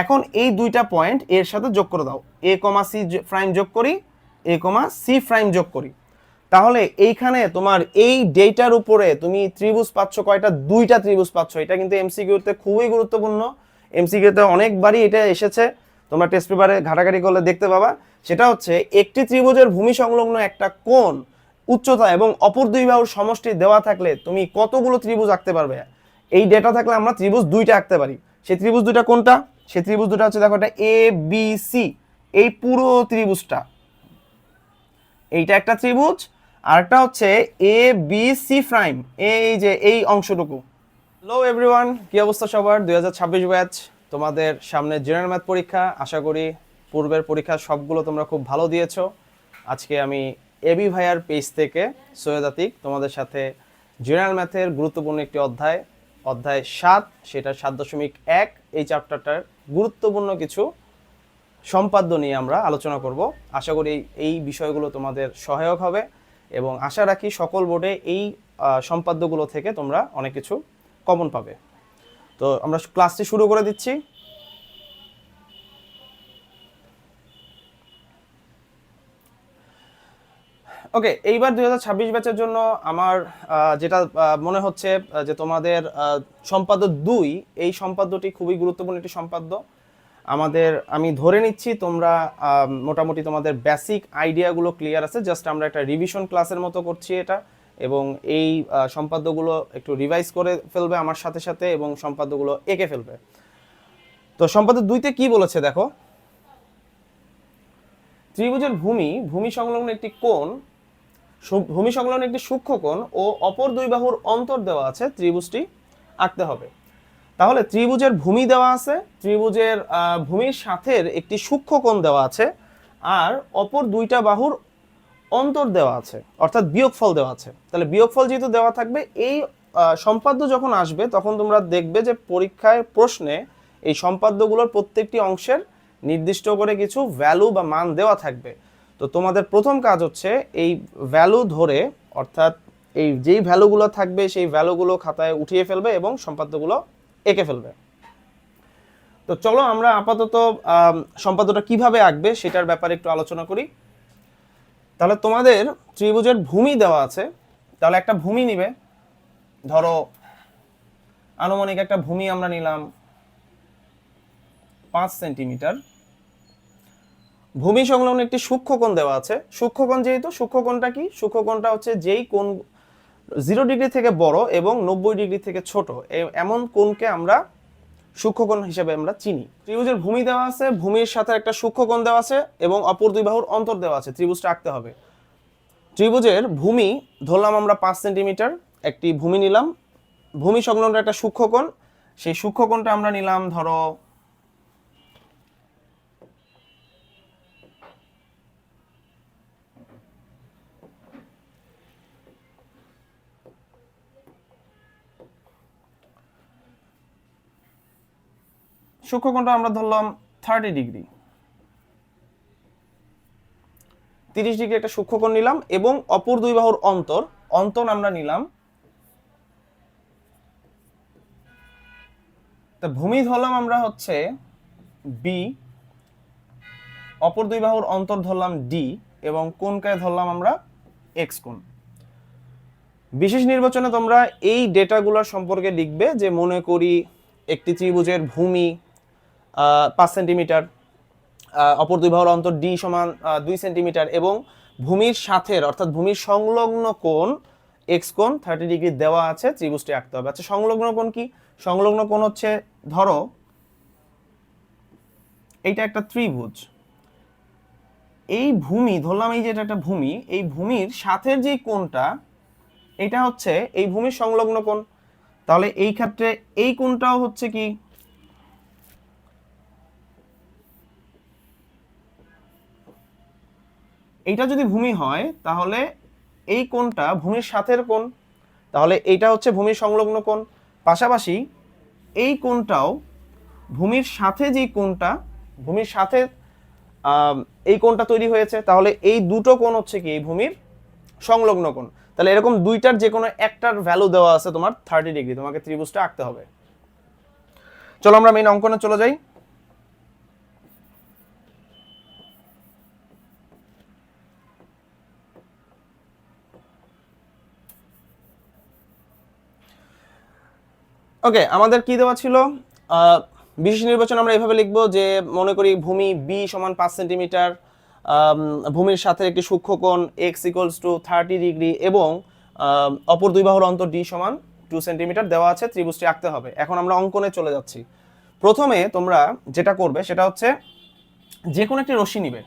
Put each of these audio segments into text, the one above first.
এখন এই দুইটা পয়েন্ট এর সাথে যোগ করে দাও, এ কমা সি প্রাইম যোগ করি, এ কমা সি প্রাইম যোগ করি। তাহলে এইখানে তোমার এই ডেটার উপরে তুমি ত্রিভুজ পাচ্ছ কয়টা? দুইটা ত্রিভুজ পাচ্ছ। এটা কিন্তু এমসিকিউতে খুবই গুরুত্বপূর্ণ, এমসিকিউতে অনেকবারই এটা এসেছে, তোমরা টেস্ট পেপারে ঘাটাঘাটি করলে দেখতে পাবা। সেটা হচ্ছে একটি ত্রিভুজের ভূমি সংলগ্ন একটা কোণ, উচ্চতা এবং অপর দুই বাহুর সমষ্টি দেওয়া থাকলে তুমি কতগুলো ত্রিভুজ আঁকতে পারবে। এই ডেটা থাকলে আমরা ত্রিভুজ দুইটা আঁকতে পারি। সেই ত্রিভুজ দুইটা কোনটা? সেই ত্রিভুজ দুটো হচ্ছে, দেখো, এটা এ বি সি, এই পুরো ত্রিভুজটা, এইটা একটা ত্রিভুজ, আর একটা হচ্ছে এ বি সি প্রাইম, এই যে এই অংশটুকু। হ্যালো এভরিওয়ান, কি অবস্থা সবার? 2026 ব্যাচ, তোমাদের সামনে জেনারেল ম্যাথ পরীক্ষা। আশা করি পূর্বের পরীক্ষা সবগুলো তোমরা খুব ভালো দিয়েছো। আজকে আমি এবি ভাইয়ার পেজ থেকে সৈয়দ আতিক তোমাদের সাথে জেনারেল ম্যাথের গুরুত্বপূর্ণ একটি অধ্যায় 7, সেটা 7.1, এই চ্যাপ্টারটার গুরুত্বপূর্ণ কিছু সম্পাদ্য নিয়ে আমরা আলোচনা করব। আশা করি এই বিষয়গুলো তোমাদের সহায়ক হবে এবং আশা রাখি সকল বোর্ডে এই সম্পাদ্যগুলো থেকে তোমরা অনেক কিছু কমন পাবে। তো আমরা ক্লাসটি শুরু করে দিচ্ছি। ওকে, এইবার 2026 ব্যাচের জন্য আমার যেটা মনে হচ্ছে যে তোমাদের সম্পাদ্য 2, এই সম্পাদ্যটি খুবই গুরুত্বপূর্ণ একটি সম্পাদ্য। আমি ধরে নিচ্ছি তোমরা মোটামুটি তোমাদের বেসিক আইডিয়াগুলো ক্লিয়ার আছে, জাস্ট আমরা একটা রিভিশন ক্লাসের মতো করছি এটা, এবং এই সম্পাদ্যগুলো একটু রিভাইজ করে ফেলবে আমার সাথে সাথে এবং সম্পাদ্যগুলো এঁকে ফেলবে। তো সম্পাদ্য 2তে কি বলেছে দেখো, ত্রিভুজের ভূমি সংলগ্ন একটি কোণ, ভূমি সংলগ্ন একটি সূক্ষ্মকোণ ও অপর দুই বাহুর অন্তর দেওয়া আছে, ত্রিভুজটি আঁকতে হবে। তাহলে ত্রিভুজের ভূমি দেওয়া আছে, ত্রিভুজের ভূমির সাথের একটি সূক্ষ্মকোণ দেওয়া আছে, আর অপর দুইটা বাহুর অন্তর দেওয়া আছে, অর্থাৎ বিয়োগফল দেওয়া আছে। তাহলে বিয়োগফল যেহেতু দেওয়া থাকবে, এই সম্পাদ্য যখন আসবে তখন তোমরা দেখবে যে পরীক্ষায় প্রশ্নে এই সম্পাদ্যগুলোর প্রত্যেকটি অংশের নির্দিষ্ট করে কিছু ভ্যালু বা মান দেওয়া থাকবে। তো তোমাদের প্রথম কাজ হচ্ছে এই ভ্যালু ধরে, অর্থাৎ এই যেই ভ্যালুগুলো থাকবে সেই ভ্যালুগুলো খাতায় উঠিয়ে ফেলবে এবং সম্পাদ্যগুলো এঁকে ফেলবে। তো চলো আমরা আপাতত সম্পাদ্যটা কিভাবে আঁকবে সেটার ব্যাপারে একটু আলোচনা করি। তাহলে তোমাদের ত্রিভুজের ভূমি দেওয়া আছে, তাহলে একটা ভূমি নিবে, ধরো আনুমানিক একটা ভূমি আমরা নিলাম 5 সেন্টিমিটার। ভূমি সংলগ্ন একটি সূক্ষ্মকোণ দেওয়া আছে, সূক্ষ্মকোণ যেহেতু, সূক্ষ্মকোণটা কি? সূক্ষ্মকোণটা হচ্ছে যেই কোণ 0 ডিগ্রি থেকে বড় এবং 90 ডিগ্রি থেকে ছোট, এমন কোণকে আমরা সূক্ষ্মকোণ হিসেবে আমরা চিনি। ত্রিভুজের ভূমি দেওয়া আছে, ভূমির সাথে একটা সূক্ষ্মকোণ দেওয়া আছে এবং অপর দুই বাহুর অন্তর দেওয়া আছে, ত্রিভুজটা আঁকতে হবে। ত্রিভুজের ভূমি ধরলাম আমরা 5 সেন্টিমিটার, একটি ভূমি নিলাম, ভূমি সংলগ্ন একটা সূক্ষ্মকোণ, সেই সূক্ষ্মকোণটা আমরা নিলাম ধরো 30 ডিগ্রি, 30 ডিগ্রি একটা সূক্ষ্মকোণ নিলাম এবং অপর দুই বাহুর অন্তর আমরা নিলাম, তা ভূমি ধরলাম আমরা হচ্ছে বি, অপর দুই বাহুর অন্তর ধরলাম ডি এবং কোণকে ধরলাম আমরা এক্স কোণ। বিশেষ নির্বাচনে তোমরা এই ডেটাগুলোর সম্পর্কে লিখবে যে মনে করি একটি ত্রিভুজের ভূমি 5 সেন্টিমিটার, অপর দুই বাহুর অন্তর ডি সমান 2 সেন্টিমিটার এবং ভূমির সাথের অর্থাৎ ভূমির সংলগ্ন কোণ এক্স কোণ 30 ডিগ্রি দেওয়া আছে, ত্রিভুজটি আঁকতে হবে। আচ্ছা, সংলগ্ন কোণ কি? সংলগ্ন কোণ হচ্ছে, ধরো এইটা একটা ত্রিভুজ, এই ভূমি ধরলাম, এই যে এটা একটা ভূমি, এই ভূমির সাথের যে কোণটা, এটা হচ্ছে এই ভূমির সংলগ্ন কোণ। তাহলে এই ক্ষেত্রে এই কোণটাও হচ্ছে কি? এইটা যদি ভূমি হয় তাহলে এই কোণটা ভূমির সাথের কোণ, তাহলে এইটা হচ্ছে ভূমির সংলগ্ন কোণ। পাশাপাশি এই কোণটাও ভূমির সাথে যে কোণটা, ভূমির সাথে এই কোণটা তৈরি হয়েছে, তাহলে এই দুটো কোণ হচ্ছে কি? এই ভূমির সংলগ্ন কোণ। তাহলে এরকম দুইটার যে কোনো একটার ভ্যালু দেওয়া আছে তোমার 30 ডিগ্রি, তোমাকে ত্রিভুজটা আঁকতে হবে। চলো আমরা মেইন অঙ্কনে চলে যাই। ওকে, আমাদের কি দেওয়া ছিল? বিশেষ নির্বাচন আমরা এভাবে লিখবো যে মনে করি ভূমি বি সমান 5 সেন্টিমিটার, ভূমির সাথে একটি সূক্ষ্মকোণ এক্স ইকুয়ালস টু 30 ডিগ্রি এবং অপর দুই বাহুর অন্তর ডি সমান 2 সেন্টিমিটার দেওয়া আছে, ত্রিভুজটি আঁকতে হবে। এখন আমরা অঙ্কনে চলে যাচ্ছি। প্রথমে তোমরা যেটা করবে সেটা হচ্ছে যে কোনো একটি রশ্মি নিবে,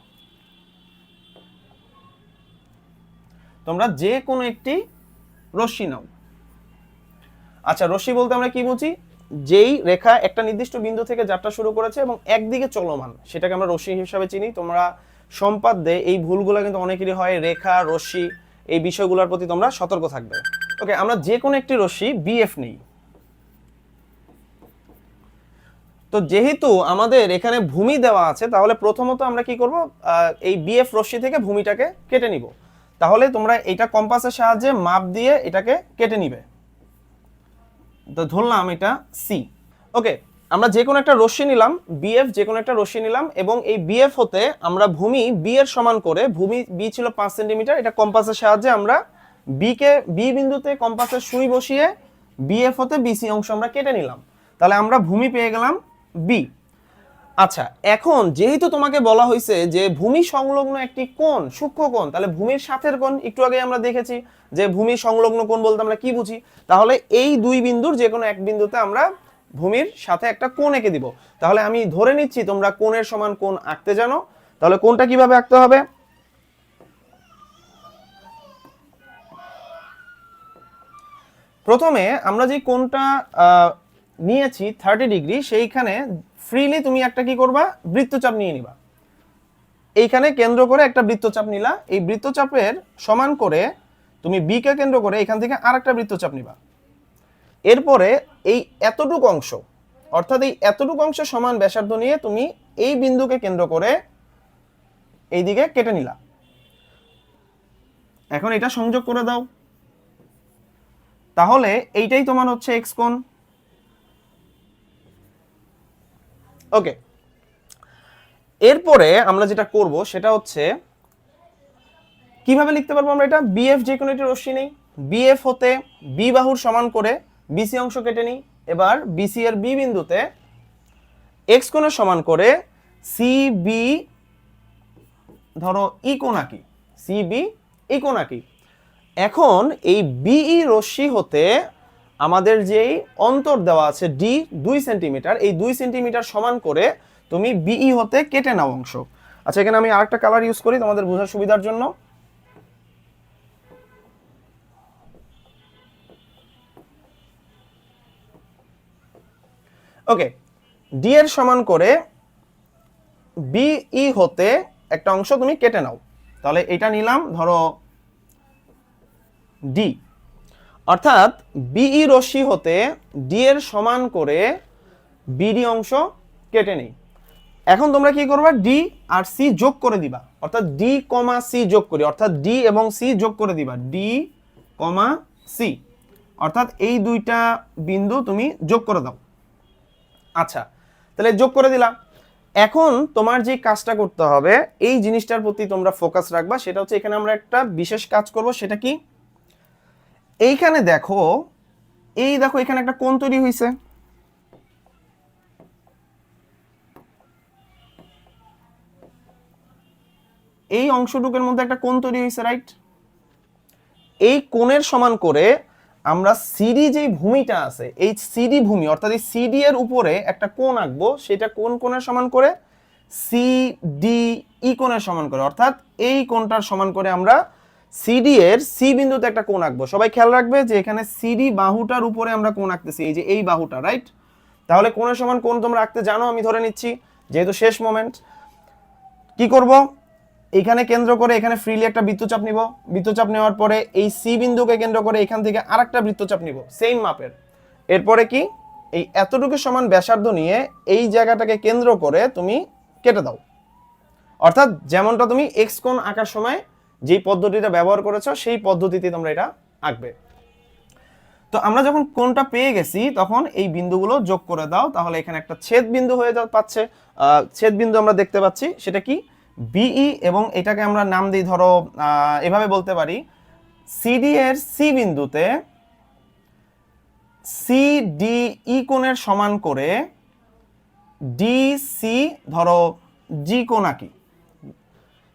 তোমরা যে কোনো একটি রশ্মি নাও। আচ্ছা, রশ্মি বলতে আমরা কি বুঝি? যেই রেখা একটা নির্দিষ্ট বিন্দু থেকে যাত্রা শুরু করেছে এবং একদিকে চলমান, সেটাকে আমরা রশ্মি হিসাবে চিনি। তোমরা সম্পাদ্যে এই ভুলগুলো কিন্তু অনেকেরই হয়, রেখা রশ্মি এই বিষয়গুলোর প্রতি তোমরা সতর্ক থাকবে। ওকে, আমরা যে কোনো একটি রশ্মি বিএফ নেই। তো যেহেতু আমাদের এখানে ভূমি দেওয়া আছে, তাহলে প্রথমত আমরা কি করব? এই বিএফ রশ্মি থেকে ভূমিটাকে কেটে নিব। তাহলে তোমরা এটা কম্পাসের সাহায্যে মাপ দিয়ে এটাকে কেটে নিবে। তো ধরলাম এটা সি। ওকে, আমরা যে কোনো একটা রশ্মি নিলাম, বিএফ যে কোনো একটা রশ্মি নিলাম এবং এই বিএফ হতে আমরা ভূমি বি এর সমান করে, ভূমি বি ছিল 5 সেন্টিমিটার, এটা কম্পাসের সাহায্যে আমরা বি বিন্দুতে কম্পাসের সুই বসিয়ে বিএফ হতে বিসি অংশ আমরা কেটে নিলাম। তাহলে আমরা ভূমি পেয়ে গেলাম বি। আচ্ছা, এখন যেহেতু তোমাকে বলা হয়েছে যে ভূমি সংলগ্ন একটি কোণ সূক্ষ্ম কোণ, তাহলে ভূমির সাথের কোণ একটু আগে আমরা দেখেছি যে ভূমি সংলগ্ন কোণ বলতে আমরা কি বুঝি। তাহলে এই দুই বিন্দুর যে কোনো এক বিন্দুতে আমরা ভূমির সাথে একটা কোণ এঁকে দিব। তাহলে আমি ধরে নিচ্ছি তোমরা কোণের সমান কোণ আঁকতে জানো। তাহলে কোণটা কিভাবে আঁকতে হবে? প্রথমে আমরা যে কোণটা নিয়েছি 30 ডিগ্রি, সেইখানে ফ্রিলি তুমি একটা কি করবা? বৃত্তচাপ নিয়ে নিবা। এইখানে কেন্দ্র করে একটা বৃত্তচাপ নিলা। এই বৃত্তচাপের সমান করে তুমি বি কে কেন্দ্র করে এখান থেকে আরেকটা বৃত্তচাপ নিবা। এরপরে এই এতটুকু অংশ, অর্থাৎ এই এতটুকু অংশ সমান ব্যাসার্ধ নিয়ে তুমি এই বিন্দুকে কেন্দ্র করে এই দিকে কেটে নিলা। এখন এটা সংযোগ করে দাও। তাহলে এইটাই তোমার হচ্ছে এক্স কোণ। ওকে, এরপরে আমরা যেটা করব সেটা হচ্ছে কিভাবে লিখতে পারবো আমরা এটা? বিএফ যে কোনো একটি রশ্মি নেই, বিএফ হতে বি বাহুর সমান করে বিসি অংশ কেটে নিই। এবার বিসি এর বি বিন্দুতে এক্স কোণের সমান করে সিবি ধরো ই কোণ আঁকি, সিবি ই কোণ আঁকি। এখন এই বিই রশ্মি হতে আমাদের যেই অন্তর দেওয়া আছে ডি 2 সেন্টিমিটার, এই 2 সেন্টিমিটার সমান করে তুমি বিই হতে কেটে নাও অংশ। আচ্ছা, এখানে আমি আরেকটা কালার ইউজ করি তোমাদের বোঝার সুবিধার জন্য। ওকে, ডি এর সমান করে বিই হতে একটা অংশ তুমি কেটে নাও। তাহলে এটা নিলাম ধরো ডি, অর্থাৎ বিই রশ্মি হতে ডি এর সমান করে বিডি অংশ কেটে নেই। এখন তোমরা কি করবা? ডি আর সি যোগ করে দিবা, অর্থাৎ ডি কমা সি যোগ করি, অর্থাৎ ডি এবং সি যোগ করে দিবা, ডি কমা সি, অর্থাৎ এই দুইটা বিন্দু তুমি যোগ করে দাও। আচ্ছা, তাহলে যোগ করে দিলা। এখন তোমার যে কাজটা করতে হবে এই জিনিসটার প্রতি তোমরা ফোকাস রাখবা, সেটা হচ্ছে এখানে আমরা একটা বিশেষ কাজ করব। সেটা কি? এইখানে দেখো, এই দেখো এখানে একটা কোণ তৈরি হয়েছে। এই অংশটুকের মধ্যে একটা কোণ তৈরি হয়েছে, রাইট? এই কোণের সমান করে আমরা সিডি যে ভূমিটা আছে, এই সিডি ভূমি অর্থাৎ এই সিডি এর উপরে একটা কোণ আঁকবো। সেটা কোন কোণের সমান করে? সিডি ই কোণের সমান করে, অর্থাৎ এই কোণটার সমান করে আমরা সিডি এর সি বিন্দুতে একটা কোণ আঁকবো। সবাই খেয়াল রাখবে যে এখানে সিডি বাহুটার উপরে আমরা কোণ আঁকতেছি, এই যে এই বাহুটা, রাইট? তাহলে কোণের সমান কোণ তোমরা আঁকতে জানো, আমি ধরে নিচ্ছি, যেহেতু শেষ মোমেন্ট। কি করব? এইখানে কেন্দ্র করে এখানে ফ্রিলি একটা বৃত্তচাপ নিব। বৃত্তচাপ নেওয়ার পরে এই সি বিন্দুকে কেন্দ্র করে এখান থেকে আরেকটা বৃত্তচাপ নিব সেম মাপের। এরপরে কি? এই এতটুকু সমান ব্যাসার্ধ নিয়ে এই জায়গাটাকে কেন্দ্র করে তুমি কেটে দাও। অর্থাৎ যেমনটা তুমি এক্স কোণ আঁকার সময় যেই পদ্ধতিটা ব্যবহার করেছো সেই পদ্ধতিতে তোমরা এটা আঁকবে। তো আমরা যখন কোণটা পেয়ে গেছি তখন এই বিন্দুগুলো যোগ করে দাও। তাহলে এখানে একটা ছেদ বিন্দু হয়ে পাচ্ছে, ছেদ বিন্দু আমরা দেখতে পাচ্ছি। সেটা কি? বিই, এবং এটাকে আমরা নাম দিই ধরো এভাবে বলতে পারি, সিডি এর সি বিন্দুতে সি ডি ই কোণের সমান করে ডিসি ধরো জি কোণ আঁকি,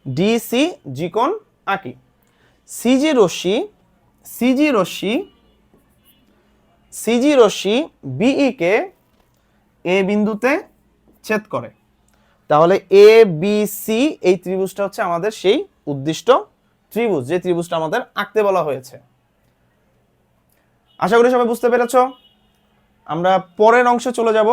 ডিসি জি কোণ আঁকি। সিজি রশ্মি সিজি রশ্মি সিজি রশ্মি বিই কে এ বিন্দুতে ছেদ করে। তাহলে এ বি সি এই ত্রিভুজটা হচ্ছে আমাদের সেই উদ্দিষ্ট ত্রিভুজ, যে ত্রিভুজটা আমাদের আঁকতে বলা হয়েছে। আশা করি সবাই বুঝতে পেরেছো। আমরা পরের অংশে চলে যাব।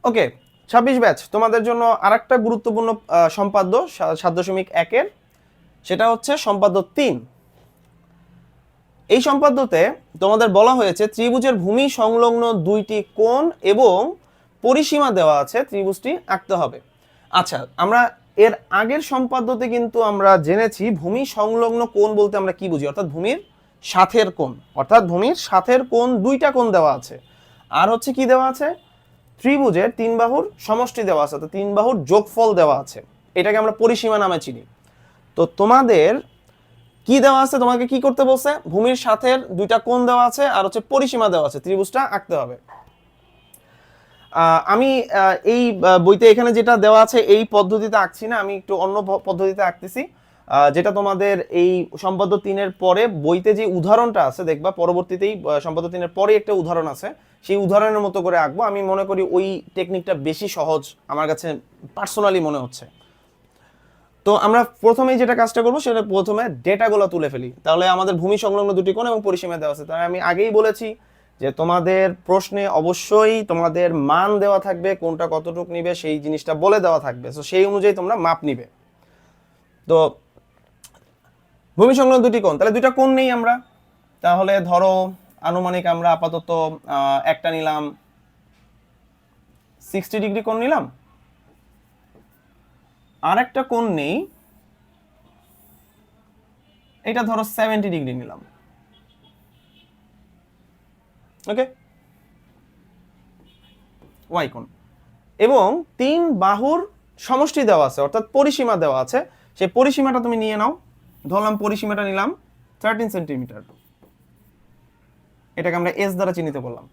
ওকে, 26 ব্যাচ তোমাদের জন্য আরেকটা গুরুত্বপূর্ণ সম্পাদ্য 7.1 সেটা হচ্ছে সম্পাদ্য 3। এই সম্পাদ্যতে তোমাদের বলা হয়েছে ত্রিভুজের ভূমি সংলগ্ন দুইটি কোণ এবং পরিসীমা দেওয়া আছে, ত্রিভুজটি আঁকতে হবে। আচ্ছা, আমরা এর আগের সম্পাদ্যতে কিন্তু আমরা জেনেছি ভূমি সংলগ্ন কোণ বলতে আমরা কি বুঝি, অর্থাৎ ভূমির সাথের কোণ, অর্থাৎ ভূমির সাথের কোণ দুইটা কোণ দেওয়া আছে, আর হচ্ছে কি দেওয়া আছে, ত্রিভুজের তিন বাহুর সমষ্টি দেওয়া আছে, তো তিন বাহুর যোগফল দেওয়া আছে, এটাকে আমরা পরিসীমা নামে চিনি। তো তোমাদের কি দেওয়া আছে, তোমাকে কি করতে বলছে, ভূমির সাথের দুইটা কোণ দেওয়া আছে আর হচ্ছে পরিসীমা দেওয়া আছে, ত্রিভুজটা আঁকতে হবে। আমি এই বইতে এখানে যেটা দেওয়া আছে এই পদ্ধতিতে আঁকছি না, আমি একটু অন্য পদ্ধতিতে আঁকতেছি, যেটা তোমাদের এই সম্পাদ্য 3-এর পরে বইতে যে উদাহরণটা আছে দেখবা, পরবর্তীতেই সম্পাদ্য 3-এর পরে একটা উদাহরণ আছে, সেই উদাহরণের মতো করে আঁকবো। আমি মনে করি ওই টেকনিকটা বেশি সহজ আমার কাছে পার্সোনালি মনে হচ্ছে। তো আমরা প্রথমেই যেটা কাজটা করবো সেটা প্রথমে ডেটাগুলো তুলে ফেলি, তাহলে আমাদের ভূমি সংলগ্ন দুটি কোণ এবং পরিসীমা দেওয়া আছে। তাহলে আমি আগেই বলেছি যে তোমাদের প্রশ্নে অবশ্যই তোমাদের মান দেওয়া থাকবে, কোনটা কতটুকু নিবে সেই জিনিসটা বলে দেওয়া থাকবে, তো সেই অনুযায়ী তোমরা মাপ নিবে। তো ভূমি সংলগ্ন দুটি কোণ, তাহলে দুইটা কোণ নেই আমরা, তাহলে ধরো আনুমানিক আমরা আপাতত একটা নিলাম 60 ডিগ্রি কোণ নিলাম, আর একটা কোণ নেই, এটা ধরো 70 ডিগ্রি নিলাম। ওকে, ওয়াই কোণ, এবং তিন বাহুর সমষ্টি দেওয়া আছে অর্থাৎ পরিসীমা দেওয়া আছে, সেই পরিসীমাটা তুমি নিয়ে নাও। ধরলাম পরিসীমাটা নিলাম 13 সেন্টিমিটার, এটাকে আমরা এস দ্বারা চিহ্নিত করলাম।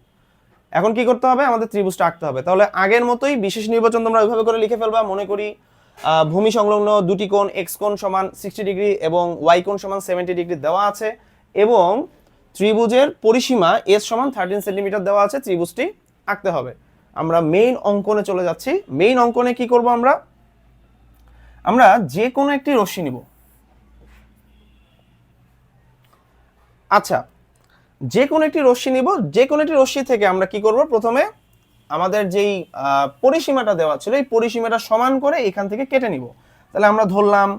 এখন কি করতে হবে, আমাদের ত্রিভুজটা আঁকতে হবে। তাহলে আগের মতোই বিশেষ নির্বাচন তোমরা ওইভাবে করে লিখে ফেলবা। মনে করি ভূমি সংলগ্ন দুটি কোণ এক্স কোণ সমান 60 ডিগ্রি এবং ওয়াই কোণ সমান 70 ডিগ্রি দেওয়া আছে, এবং ত্রিভুজের পরিসীমা এস সমান 13 সেন্টিমিটার দেওয়া আছে, ত্রিভুজটি আঁকতে হবে। আমরা মেইন অঙ্কনে চলে যাচ্ছি। মেইন অঙ্কনে কি করব, আমরা যে কোনো একটি রশ্মি নিব। আচ্ছা, যে কোনো একটি রশ্মি নিব, যে কোনো একটি রশ্মি থেকে আমরা কি করব, প্রথমে আমাদের যেই পরিসীমাটা দেওয়া ছিল এই পরিসীমাটা সমান করে এখান থেকে কেটে নিব। তাহলে আমরা ধরলাম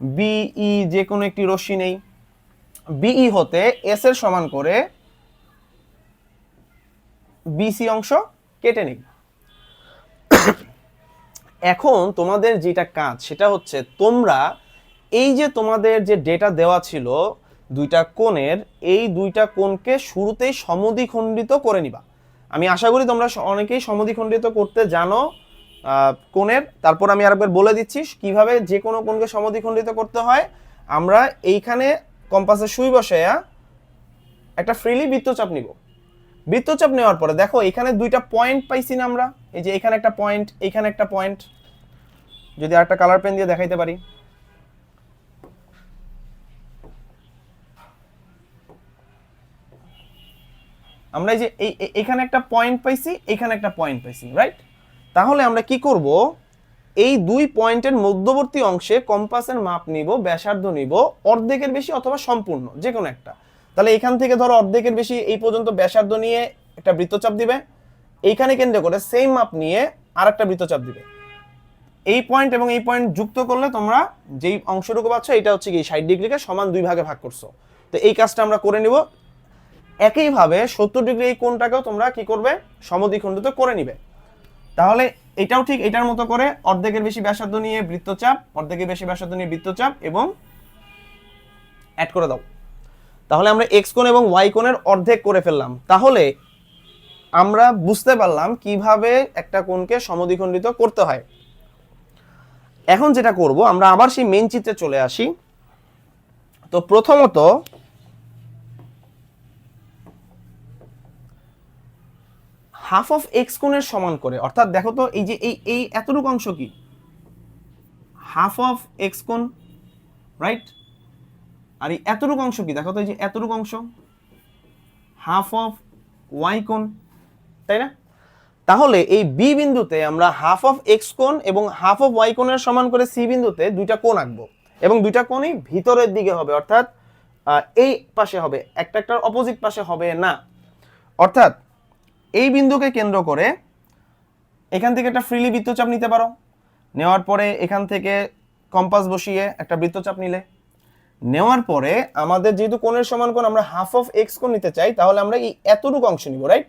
বিই, যে কোনো একটি রশ্মি নেই, বিই হতে এস এর সমান করে বিসি অংশ কেটে নিই। এখন তোমাদের যেটা কাজ সেটা হচ্ছে তোমরা এই যে তোমাদের যে ডেটা দেওয়া ছিল দুইটা কোণের, এই দুইটা কোণকে শুরুতেই সমদ্বিখণ্ডিত করে নিবা। আমি আশা করি তোমরা অনেকেই সমদ্বিখণ্ডিত করতে জানো কোণের। তারপর আমি আরেকবার বলে দিচ্ছি কিভাবে যে কোনো কোণকে সমদ্বিখণ্ডিত করতে হয়। আমরা এইখানে কম্পাসের সুই বসায়া একটা ফ্রিলি বৃত্তচাপ নিব। বৃত্তচাপ নেওয়ার পরে দেখো এখানে দুইটা পয়েন্ট পাইছি না আমরা, এই যে এখানে একটা পয়েন্ট, এখানে একটা পয়েন্ট, যদি আরেকটা কালার পেন দিয়ে দেখাইতে পারি, আমরা এই যে এখানে একটা পয়েন্ট পাইছি, এখানে একটা পয়েন্ট পাইছি, রাইট? তাহলে আমরা কি করব, এই দুই পয়েন্টের মধ্যবর্তী অংশে কম্পাসের মাপ নিব, ব্যাসার্ধ নিব অর্ধেকের বেশি অথবা সম্পূর্ণ যে কোনো একটা। তাহলে এখান থেকে ধরো অর্ধেকের বেশি এই পর্যন্ত ব্যাসার্ধ নিয়ে একটা বৃত্তচাপ দিবে, এইখানে কেন্দ্র করে সেম মাপ নিয়ে আরেকটা বৃত্তচাপ দিবে। এই পয়েন্ট এবং এই পয়েন্ট যুক্ত করলে তোমরা যেই অংশটুকু পাচ্ছ এটা হচ্ছে কি 60 ডিগ্রিকে সমান দুই ভাগে ভাগ করছো। তো এই কাজটা আমরা করে নিব। একইভাবে 70 ডিগ্রি এই কোণটাকেও তোমরা কি করবে, সমদ্বিখণ্ডিত করে নিবে। তাহলে এটাও ঠিক এটার মতো করে অর্ধেকের বেশি ব্যাসার্ধ নিয়ে বৃত্তচাপ, অর্ধেকের বেশি ব্যাসার্ধ নিয়ে বৃত্তচাপ এবং অ্যাড করে দাও। তাহলে আমরা এক্স কোণ এবং ওয়াই কোণের অর্ধেক করে ফেললাম। তাহলে আমরা বুঝতে পারলাম কিভাবে একটা কোণকে সমদ্বিখণ্ডিত করতে হয়। এখন যেটা করব আমরা আবার সেই মেইন চিত্রে চলে আসি। তো প্রথমত হাফ অফ এক্স কোণের সমান করে, অর্থাৎ দেখো তো এই যে এই এতটুকু অংশ কি হাফ অফ এক্স কোণ, রাইট? আর এই এতটুকু অংশ কি দেখো তো, এই যে এতটুকু অংশ হাফ অফ ওয়াই কোণ, তাই না? তাহলে এই বি বিন্দুতে আমরা হাফ অফ এক্স কোণ এবং হাফ অফ ওয়াই কোণের সমান করে সি বিন্দুতে দুইটা কোণ আঁকবো, এবং দুইটা কোণই ভিতরের দিকে হবে, অর্থাৎ এই পাশে হবে, একটার অপোজিট পাশে হবে না। অর্থাৎ এই বিন্দুকে কেন্দ্র করে এখান থেকে একটা ফ্রিলি বৃত্তচাপ নিতে পারো, নেওয়ার পরে এখান থেকে কম্পাস বসিয়ে একটা বৃত্তচাপ নিলে, নেওয়ার পরে আমাদের যেহেতু কোণের সমান কোণ আমরা হাফ অফ এক্স কোণ নিতে চাই, তাহলে আমরা এই এতটুকু অংশ নিব, রাইট?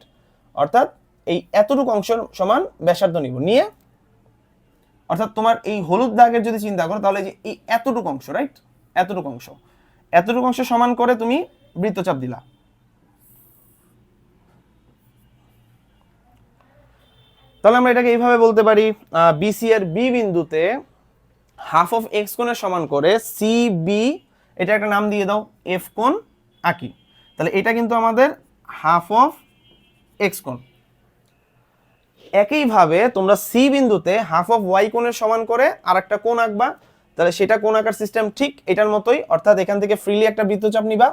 অর্থাৎ এই এতটুকু অংশ সমান ব্যাসার্ধ নিব, নিয়ে অর্থাৎ তোমার এই হলুদ দাগের যদি চিন্তা করো তাহলে যে এই এতটুকু অংশ, রাইট? এতটুকু অংশ সমান করে তুমি বৃত্তচাপ দিলা। তাহলে আমরা এটাকে এইভাবে বলতে পারি, বিসি এর বি বিন্দুতে হাফ অফ এক্স কোণের সমান করে সি বি, এটা একটা নাম দিয়ে দাও, এফ কোণ আঁকি। তাহলে এটা কিন্তু আমাদের হাফ অফ এক্স কোণ। একইভাবে তোমরা সি বিন্দুতে হাফ অফ ওয়াই কোণের সমান করে আরেকটা কোণ আঁকবা, তাহলে সেটা কোণ আঁকার সিস্টেম ঠিক এটার মতোই, অর্থাৎ এখান থেকে ফ্রিলি একটা বৃত্তচাপ নিবা,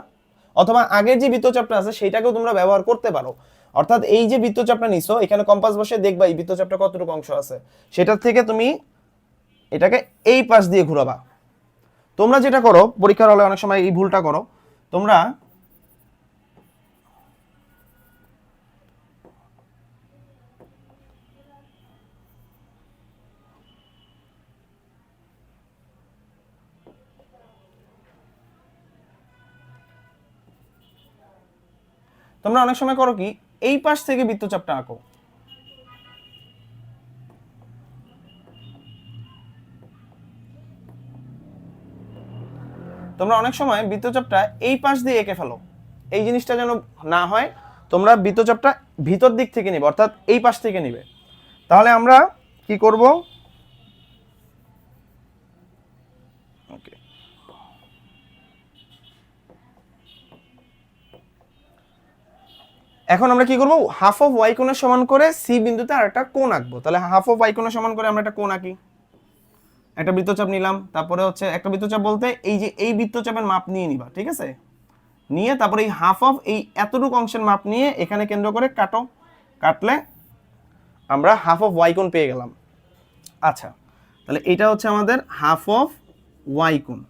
অথবা আগের যে বৃত্তচাপটা আছে সেটাকেও তোমরা ব্যবহার করতে পারো। অর্থাৎ এই যে বৃত্তচাপটা নিছো, এখানে কম্পাস বসে দেখবা এই বৃত্তচাপটা কতটুকু অংশ আছে, সেটার থেকে তুমি এটাকে এই পাশ দিয়ে ঘোরাবা। তোমরা যেটা করো পরীক্ষার হলে অনেক সময় এই ভুলটা করো, তোমরা অনেক সময় করো কি, এই পাশ থেকে বৃত্তচাপটা আঁকো। তোমরা অনেক সময় বৃত্তচাপটা এই পাশ দিয়ে এঁকে ফেলো, এই জিনিসটা যেন না হয়, তোমরা বৃত্তচাপটা ভিতর দিক থেকে নিবে, অর্থাৎ এই পাশ থেকে নিবে। তাহলে আমরা কি করব, এখন আমরা কি করব, হাফ অফ ওয়াই কোণের সমান করে সি বিন্দুতে আরেকটা কোণ আঁকবো। তাহলে হাফ অফ ওয়াই কোণের সমান করে আমরা একটা কোণ আঁকি, একটা বৃত্তচাপ নিলাম, তারপরে হচ্ছে একটা বৃত্তচাপ বলতে এই যে এই বৃত্তচাপের মাপ নিয়ে নিবা, ঠিক আছে? নিয়ে তারপরে এই হাফ অফ এই এতটুকু অংশের মাপ নিয়ে এখানে কেন্দ্র করে কাটো, কাটলে আমরা হাফ অফ ওয়াই কোণ পেয়ে গেলাম। আচ্ছা, তাহলে এটা হচ্ছে আমাদের হাফ অফ ওয়াই কোণ।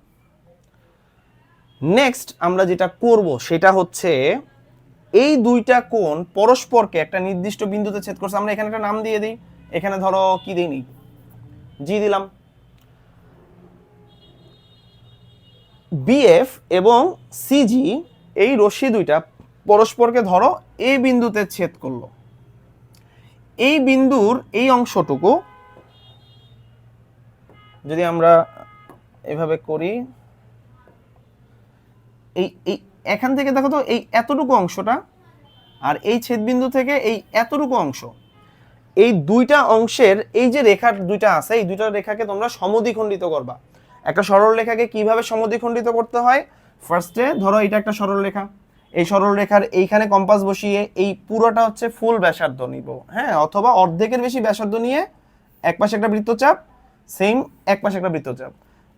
নেক্সট আমরা যেটা করব সেটা হচ্ছে এই দুইটা কোণ পরস্পরকে একটা নির্দিষ্ট বিন্দুতে ছেদ করছে, আমরা এখানে একটা নাম দিয়ে দিই, এখানে ধরো কি দিইনি, জি দিলাম। বিএফ এবং সিজি এই রশ্মি দুইটা পরস্পরকে ধরো এই বিন্দুতে ছেদ করলো, এই বিন্দুর এই অংশটুকু যদি আমরা এভাবে করি, এই এই এখান থেকে দেখো তো এই এতটুকু অংশটা আর এই ছেদবিন্দু থেকে এই এতটুকু অংশ, এই দুইটা অংশের এই যে রেখা দুইটা আছে, এই দুইটা রেখাকে তোমরা সমদ্বিখণ্ডিত করবা। একটা সরল রেখাকে কিভাবে সমদ্বিখণ্ডিত করতে হয়, ফার্স্টে ধরো এটা একটা সরল রেখা, এই সরল রেখার এইখানে কম্পাস বসিয়ে এই পুরোটা হচ্ছে ফুল ব্যাসার্ধ নিব, হ্যাঁ, অথবা অর্ধেকের বেশি ব্যাসার্ধ নিয়ে এক পাশে একটা বৃত্তচাপ, সেম এক পাশে একটা বৃত্তচাপ,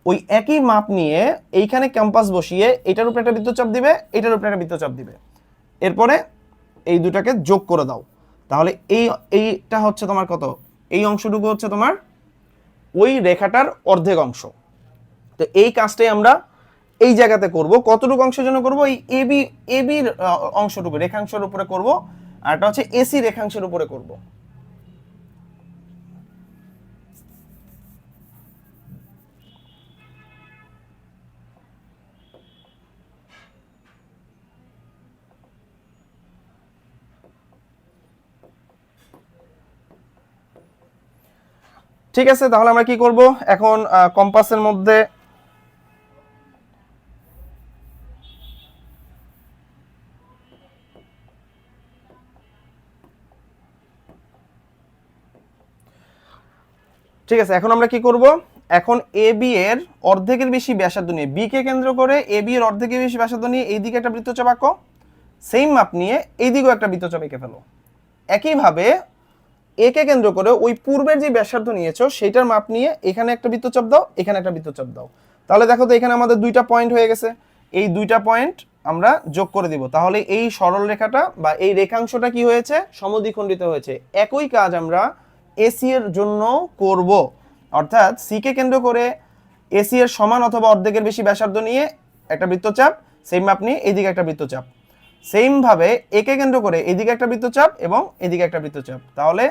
ওই একই মাপ নিয়ে এইখানে কম্পাস বসিয়ে এটার উপরে একটা বৃত্তচাপ দিবে, এটার উপরে একটা বৃত্তচাপ দিবে, এরপরে এই দুটাকে যোগ করে দাও। তাহলে এইটা হচ্ছে তোমার কত, এই অংশটুকু হচ্ছে তোমার ওই রেখাটার অর্ধেক অংশ। তো এই কাজটাই আমরা এই জায়গাতে করব। কতটুকু অংশের জন্য করব, এই এবির অংশটুকু রেখাংশের উপরে করব, আর এটা হচ্ছে এসি রেখাংশের উপরে করব। ঠিক আছে, তাহলে আমরা কি করব এখন, কম্পাসের মধ্যে ঠিক আছে, এখন আমরা কি করব, এখন এ বি এর অর্ধেকের বেশি ব্যাসার্ধ নিয়ে, বি কে কেন্দ্র করে এ বি এর অর্ধেকের বেশি ব্যাসার্ধ নিয়ে এইদিকে একটা বৃত্তচাপ আঁকো, সেম মাপ নিয়ে এইদিকেও একটা বৃত্তচাপ এঁকে ফেলো। একইভাবে এ কে কেন্দ্র করে ওই পূর্বের যে ব্যাসার্ধ নিয়েছো সেইটার মাপ নিয়ে এখানে একটা বৃত্তচাপ দাও, এখানে একটা বৃত্তচাপ দাও। তাহলে দেখো তো এখানে আমাদের দুইটা পয়েন্ট হয়ে গেছে, এই দুইটা পয়েন্ট আমরা যোগ করে দিব। তাহলে এই সরল রেখাটা বা এই রেখাংশটা কি হয়েছে, সমদ্বিখণ্ডিত হয়েছে। একই কাজ আমরা এসি এর জন্য করব, অর্থাৎ সি কে কেন্দ্র করে এসি এর সমান অথবা অর্ধেকের বেশি ব্যাসার্ধ নিয়ে একটা বৃত্তচাপ, সেম মাপ নিয়ে এইদিকে একটা বৃত্তচাপ। সেম ভাবে একে কেন্দ্র করে এদিকে একটা বৃত্তচাপ এবং এদিকে একটা বৃত্তচাপ। তাহলে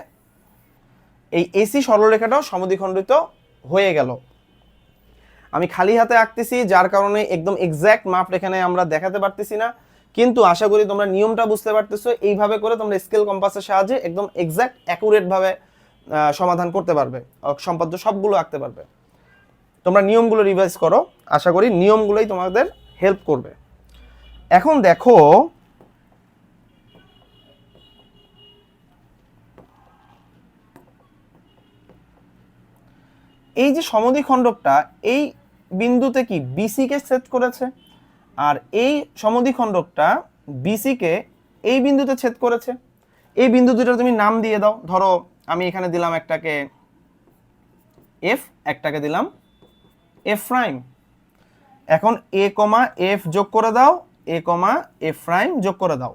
এই এসি সরলরেখাটাও সমদ্বিখণ্ডিত হয়ে গেল। আমি খালি হাতে আঁকতেছি যার কারণে একদম এক্সাক্ট মাপ এখানে আমরা দেখাতে পারতেছি না, কিন্তু আশা করি তোমরা নিয়মটা বুঝতে পারতেছো। এইভাবে করে তোমরা স্কেল কম্পাসের সাহায্যে একদম এক্সাক্ট অ্যাকুরেট ভাবে সমাধান করতে পারবে, সম্পাদ্য সবগুলো আঁকতে পারবে। তোমরা নিয়মগুলো রিভাইজ করো, আশা করি নিয়মগুলোই তোমাদের হেল্প করবে। এখন দেখো এই যে সমদ্বিখণ্ডকটা এই বিন্দুতে কি বিসি কে ছেদ করেছে, আর এই সমদ্বিখণ্ডকটা বিসি কে এই বিন্দুতে ছেদ করেছে। এই বিন্দু দুটো তুমি নাম দিয়ে দাও। ধরো আমি এখানে দিলাম একটাকে এফ, একটাকে দিলাম এফ প্রাইম। এখন এ কমা এফ যোগ করে দাও, এ কমা এফ প্রাইম যোগ করে দাও।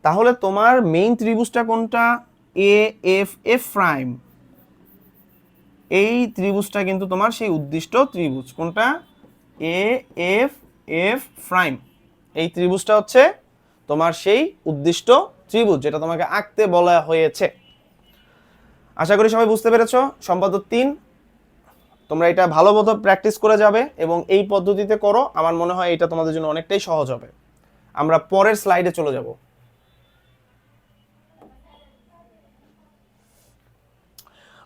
তাহলে তোমার মেইন ত্রিভুজটা কোনটা, এ এফ এফ প্রাইম। এই ত্রিভুজটা কিন্তু তোমার সেই উদ্দিষ্ট ত্রিভুজ। কোনটা, এ এফ এফ প্রাইম। এই ত্রিভুজটা হচ্ছে তোমার সেই উদ্দিষ্ট ত্রিভুজ যেটা তোমাকে আঁকতে বলা হয়েছে। আশা করি সবাই বুঝতে পেরেছো। সম্পাদ্য 3 তোমরা এটা ভালো মতো প্র্যাকটিস করে যাবে এবং এই পদ্ধতিতে করো। আমার মনে হয় এটা তোমাদের জন্য অনেকটাই সহজ হবে। আমরা পরের স্লাইডে চলে যাব।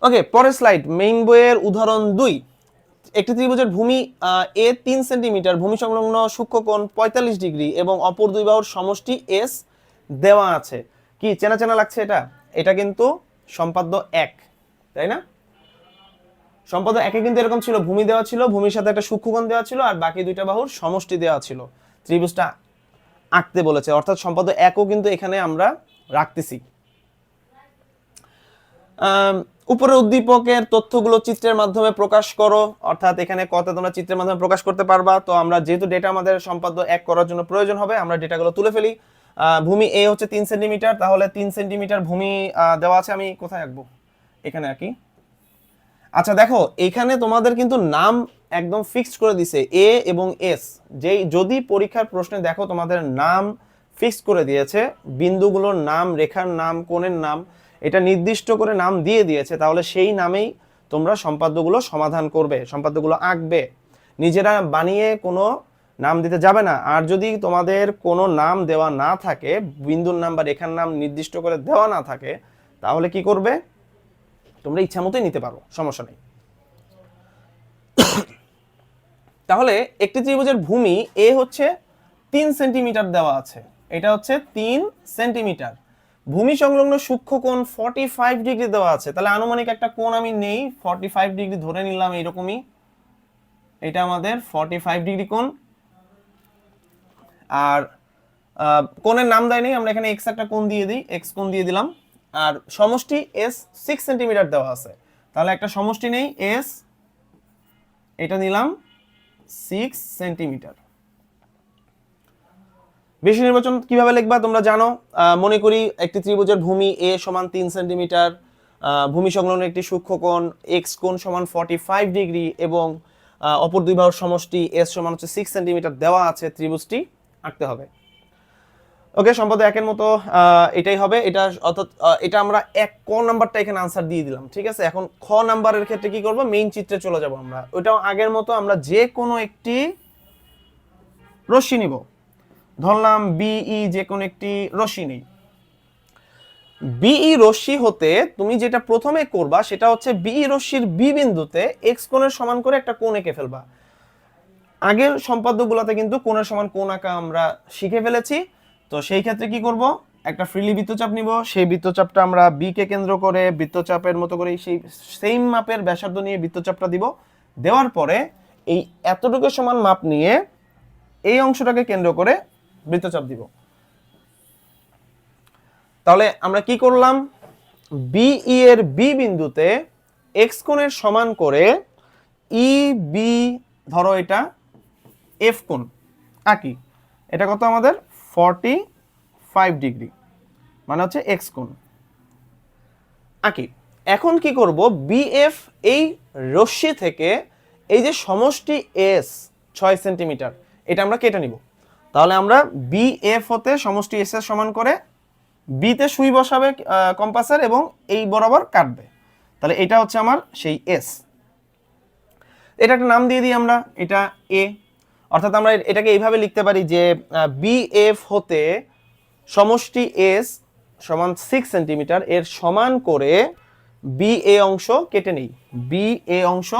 ওকে, পরের স্লাইড, মেইন বইয়ের উদাহরণ 2। একটি ত্রিভুজের ভূমি এ 3 সেন্টিমিটার, ভূমি সংলগ্ন সূক্ষ্মকোণ 45 ডিগ্রি এবং অপর দুই বাহুর সমষ্টি এস দেওয়া আছে। কি চেনা চেনা লাগছে এটা? এটা কিন্তু সম্পাদ্য 1, তাই না? সম্পাদ্য 1 কিন্তু এরকম ছিল, ভূমি দেওয়া ছিল, ভূমির সাথে একটা সূক্ষ্মকোণ দেওয়া ছিল আর বাকি দুইটা বাহুর সমষ্টি দেওয়া ছিল। ত্রিভুজটা আঁকতে বলেছে, অর্থাৎ সম্পাদ্য 1ও কিন্তু এখানে আমরা রাখতেছি। উপরের উদ্দীপকের তথ্যগুলো চিত্রের মাধ্যমে প্রকাশ করো, অর্থাৎ এখানে কত তোমরা চিত্রের মাধ্যমে প্রকাশ করতে পারবা। তো আমরা যেহেতু ডেটা আমাদের সম্পাদ্য 1 করার জন্য প্রয়োজন হবে, আমরা ডেটাগুলো তুলে ফেলি। ভূমি এ হচ্ছে 3 সেন্টিমিটার, তাহলে 3 সেন্টিমিটার ভূমি দেওয়া আছে। আমি কোথায় আঁকবো, এখানে আঁকি। আচ্ছা দেখো, এখানে তোমাদের কিন্তু নাম একদম ফিক্সড করে দিছে, এ এবং এস। যেই যদি পরীক্ষার প্রশ্নে দেখো তোমাদের নাম ফিক্সড করে দিয়েছে, বিন্দুগুলোর নাম, রেখার নাম, কোণের নাম, এটা নির্দিষ্ট করে নাম দিয়ে দিয়েছে, তাহলে সেই নামেই তোমরা সম্পাদ্যগুলো সমাধান করবে, সম্পাদ্যগুলো আঁকবে। নিজেরা বানিয়ে কোনো নাম দিতে যাবে না। আর যদি তোমাদের কোনো নাম দেওয়া না থাকে, বিন্দুর নাম বা রেখার নাম নির্দিষ্ট করে দেওয়া না থাকে, তাহলে কি করবে, তোমরা ইচ্ছা মতোই নিতে পারো, সমস্যা নেই। তাহলে একটি ত্রিভুজের ভূমি এ হচ্ছে 3 সেন্টিমিটার দেওয়া আছে, এটা হচ্ছে 3 সেন্টিমিটার। ভূমি সংলগ্ন সূক্ষ্মকোণ 45 ডিগ্রি দেওয়া আছে। তাহলে আনুমানিক একটা কোণ আমি নেই, 45 ডিগ্রি ধরে নিলাম এইরকমই। এটা আমাদের 45 ডিগ্রি কোণ। আর কোণের নাম দেয় নেই, আমরা এখানে এক্স একটা কোণ দিয়ে দিই, এক্স কোণ দিয়ে দিলাম। আর সমষ্টি এস 6 সেন্টিমিটার দেওয়া আছে, তাহলে একটা সমষ্টি নেই এস, এটা নিলাম 6 সেন্টিমিটার। বেশি নির্বাচন কিভাবে লিখবা তোমরা জানো। মনে করি একটি ত্রিভুজের ভূমি এ সমান 3 সেন্টিমিটার, ভূমি সংলগ্ন একটি সূক্ষ্মকোণ এক্স কোণ সমান 45 ডিগ্রি এবং অপর দুই বাহুর সমষ্টি এস সমান হচ্ছে 6 সেন্টিমিটার দেওয়া আছে, ত্রিভুজটি আঁকতে হবে। ওকে, সম্পাদ্য 1-এর মতো এটাই হবে। এটা অর্থাৎ এটা আমরা ক নাম্বারটা এখানে আনসার দিয়ে দিলাম, ঠিক আছে। এখন খ নাম্বারের ক্ষেত্রে কি করব, মেইন চিত্রে চলে যাব আমরা। ওইটাও আগের মতো আমরা যে কোনো একটি রশ্মি নিব। ধরলাম বিই, যে কোনো একটি রশ্মি নেই। বিই রশ্মি হতে তুমি যেটা প্রথমে করবা সেটা হচ্ছে বিই রশ্মির বি বিন্দুতে এক্স কোণের সমান করে একটা কোণ এঁকে ফেলবা। আগের সম্পাদ্যগুলোতে কিন্তু কোণের সমান কোণ আঁকা আমরা শিখে ফেলেছি। তো সেই ক্ষেত্রে কি করব, একটা ফ্রিলি বৃত্তচাপ নিব, সেই বৃত্তচাপটা আমরা বি কে কেন্দ্র করে বৃত্তচাপের মতো করে সেই সেম মাপের ব্যাসার্ধ নিয়ে বৃত্তচাপটা দিব। দেওয়ার পরে এই এতটুকু সমান মাপ নিয়ে এই অংশটাকে কেন্দ্র করে বৃত্তচাপ দিব। তাহলে আমরা কি করলাম, বিই এর বি বিন্দুতে এক্স কোণের সমান করে ই বি, ধরো এটা এফ কোণ আঁকি, এটা কত আমাদের 45 ডিগ্রি, মানে হচ্ছে এক্স কোণ আঁকি। এখন কি করব, বিএফ এই রশ্মি থেকে এই যে সমষ্টি এস 6 সেন্টিমিটার, এটা আমরা কেটে নিব। তাহলে আমরা বিএফ হতে সমষ্টি এস এর সমান করে বিতে সুই বসাবে কম্পাসের এবং এই বরাবর কাটবে। তাহলে এটা হচ্ছে আমার সেই এস, এটা একটা নাম দিয়ে দিই আমরা, এটা এ। অর্থাৎ আমরা এটাকে এইভাবে লিখতে পারি যে বিএফ হতে সমষ্টি এস সমান 6 সেন্টিমিটার এর সমান করে বি এ অংশ কেটে নেই, বি এ অংশ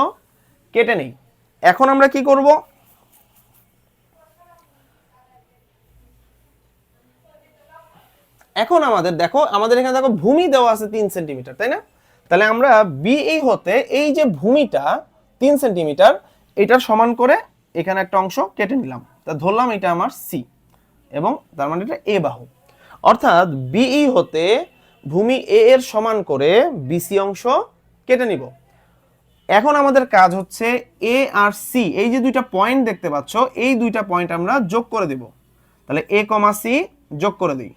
কেটে নেই। এখন আমরা কি করব, এখন আমাদের দেখো, আমাদের এখানে দেখো ভূমি দেওয়া আছে 3 সেন্টিমিটার, তাই না? তাহলে আমরা বিএ হতে এই যে ভূমিটা 3 সেন্টিমিটার এটার সমান করে এখানে একটা অংশ কেটে নিলাম, তা ধরলাম এটা আমার সি এবং তার মানে এটা এ বাহু। অর্থাৎ বিই হতে ভূমি এ এর সমান করে বিসি অংশ কেটে নিব। এখন আমাদের কাজ হচ্ছে এ আর সি, এই যে দুইটা পয়েন্ট দেখতে পাচ্ছ, এই দুইটা পয়েন্ট আমরা যোগ করে দেব। তাহলে এ কমা সি যোগ করে দিই,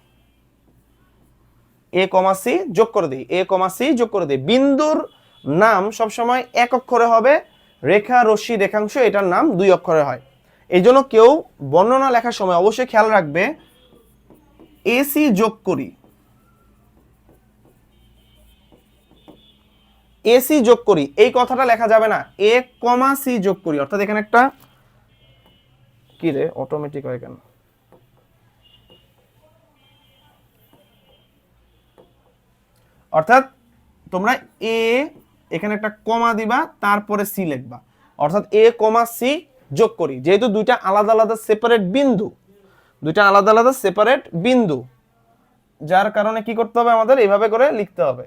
এ কমা সি যোগ করে দিই, এ কমা সি যোগ করে দিই। বিন্দুর নাম সবসময় এক অক্ষরে হবে, রেখা রশ্মি রেখাংশ এটার নাম 2 অক্ষরে হয়। এই জন্য কেউ বর্ণনা লেখার সময় অবশ্যই খেয়াল রাখবে এসি যোগ করি, এসি যোগ করি এই কথাটা লেখা যাবে না, এ কমা সি যোগ করি। অর্থাৎ এখানে একটা কি রে অটোমেটিক হয় কেন, অর্থাৎ তোমরা এ এখানে একটা কমা দিবা, তারপরে সি লিখবা। অর্থাৎ এ কমা সি যোগ করি, যেহেতু দুইটা আলাদা আলাদা সেপারেট বিন্দু, দুইটা আলাদা আলাদা সেপারেট বিন্দু, যার কারণে কি করতে হবে, আমাদের এইভাবে করে লিখতে হবে।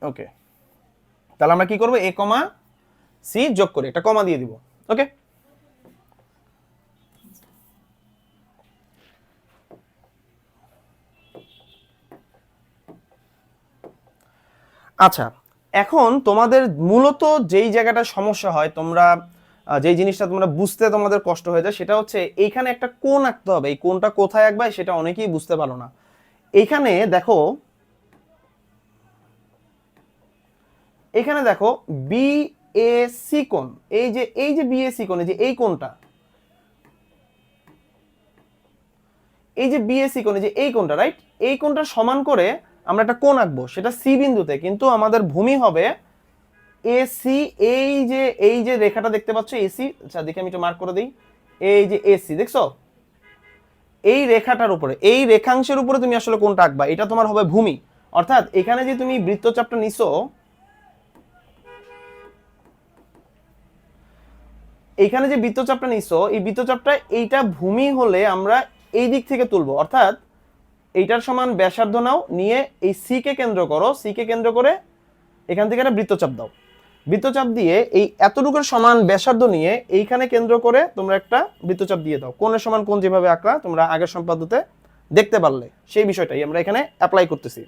ওকে, তাহলে আমরা কি করব, এ কমা সি যোগ করি, একটা কমা দিয়ে দিব। ওকে, আচ্ছা এখন তোমাদের মূলত যেই জায়গাটা সমস্যা হয়, তোমরা যেই জিনিসটা তোমরা বুঝতে তোমাদের কষ্ট হয়ে যায়, সেটা হচ্ছে এইখানে একটা কোণ আঁকতে হবে। এই কোণটা কোথায় আঁকবে সেটা অনেকেই বুঝতে পারো না। এইখানে দেখো, এখানে দেখো বি এ সি কোণ, এই যে বি এ সি কোণ, এই যে এই কোণটা, এই যে বি এ সি কোণ, এই যে এই কোণটা, রাইট? এই কোণটা সমান করে আমরা একটা কোণ আঁকবো, সেটা সি বিন্দুতে, কিন্তু আমাদের ভূমি হবে এসি। এই যে রেখাটা দেখতে পাচ্ছ এসি, আচ্ছা দেখে আমি একটু মার্ক করে দিই, এই যে এসি দেখছো, এই রেখাটার উপরে, এই রেখাংশের উপরে তুমি আসলে কোনটা আঁকবা, এটা তোমার হবে ভূমি। অর্থাৎ এখানে যে তুমি বৃত্তচাপটা নিছো, এইখানে যে বৃত্তচাপটা নিছো, এই বৃত্তচাপটা এইটা ভূমি হলে আমরা এই দিক থেকে তুলবো। অর্থাৎ এইটার সমান ব্যাসার্ধ নাও, নিয়ে এই সি কে কেন্দ্র করো, সি কে কেন্দ্র করে এখান থেকে একটা বৃত্তচাপ দাও, বৃত্তচাপ দিয়ে এই এতটুকুর সমান ব্যাসার্ধ নিয়ে এইখানে কেন্দ্র করে তোমরা একটা বৃত্তচাপ দিয়ে দাও। কোণের সমান কোণ যেভাবে আঁকলা তোমরা আগের সম্পাদ্যতে দেখতে পারলে, সেই বিষয়টাই আমরা এখানে অ্যাপ্লাই করতেছি।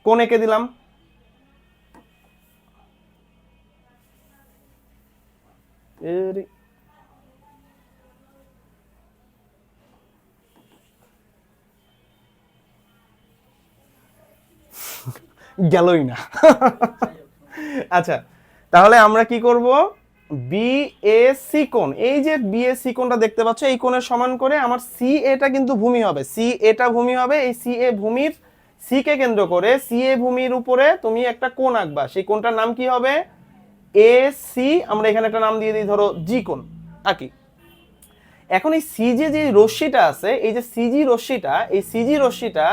কোণ এঁকে দিলাম, গেলই না। আচ্ছা তাহলে আমরা কি করব, বি এ সি কোণ, এই যে বি এ সি কোণটা দেখতে পাচ্ছ, এই কোণের সমান করে আমার সি এটা কিন্তু ভূমি হবে, সি এটা ভূমি হবে। এই সি এ ভূমির, সি কে কেন্দ্র করে সি এ ভূমির উপরে তুমি একটা কোণ আঁকবা, সেই কোণটার নাম কি হবে, এ সি। আমরা এখানে একটা নাম দিয়ে দিই, ধরো জি কোণ আঁকি। এখন এই সিজি যে রশ্মিটা আছে, এই যে সিজি রশ্মিটা, এই সিজি রশ্মিটা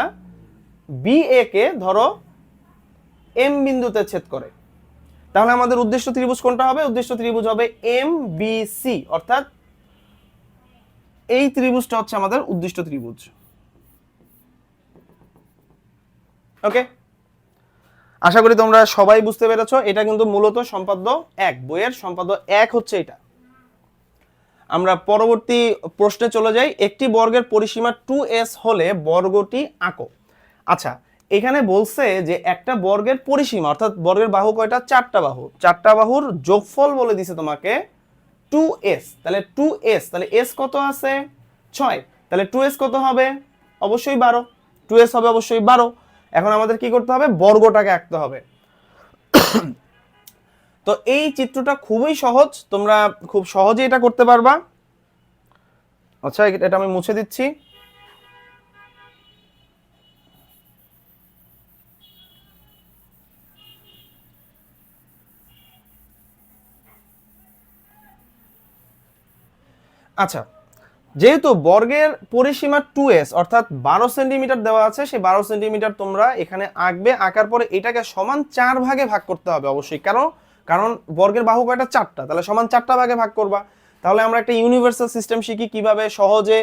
বি এ কে ধরো এম বিন্দুতে ছেদ করে। তাহলে আমাদের উদ্দেশ্য ত্রিভুজ কোনটা হবে, উদ্দেশ্য ত্রিভুজ হবে এম বি সি। অর্থাৎ এই ত্রিভুজটা হচ্ছে আমাদের উদ্দিষ্ট ত্রিভুজ। ওকে, আশা করি তোমরা সবাই বুঝতে পেরেছো। এটা কিন্তু মূলত সম্পাদ্য 1, বইয়ের সম্পাদ্য 1 হচ্ছে এটা। আমরা পরবর্তী প্রশ্নে চলে যাই। একটি বর্গের পরিসীমা 2s হলে বর্গটি আঁকো। আচ্ছা, এখানে বলছে যে একটা বর্গের পরিসীমা, অর্থাৎ বর্গের বাহু কয়টা? 4টা বাহু। 4টা বাহুর যোগফল বলে দিছে তোমাকে 2s। তাহলে 2s, তাহলে s কত আছে? 6। তাহলে 2s কত হবে? অবশ্যই 12। 2s হবে অবশ্যই 12। এখন আমাদের কি করতে হবে? বর্গটাকে আঁকতে হবে। তো এই চিত্রটা খুবই সহজ, তোমরা খুব সহজে এটা করতে পারবা। আচ্ছা, এটা আমি মুছে দিচ্ছি। আচ্ছা, যেহেতু বর্গের পরিসীমা 2s অর্থাৎ 12 সেন্টিমিটার দেওয়া আছে, সেই 12 সেন্টিমিটার তোমরা এখানে আঁকবে। আঁকার পরে এটাকে সমান 4 ভাগে ভাগ করতে হবে অবশ্যই। কারণ বর্গের বাহু কয়টা? 4টা, তাহলে সমান 4টা ভাগে ভাগ করবা। তাহলে আমরা একটা ইউনিভার্সাল সিস্টেম শিখি কিভাবে সহজে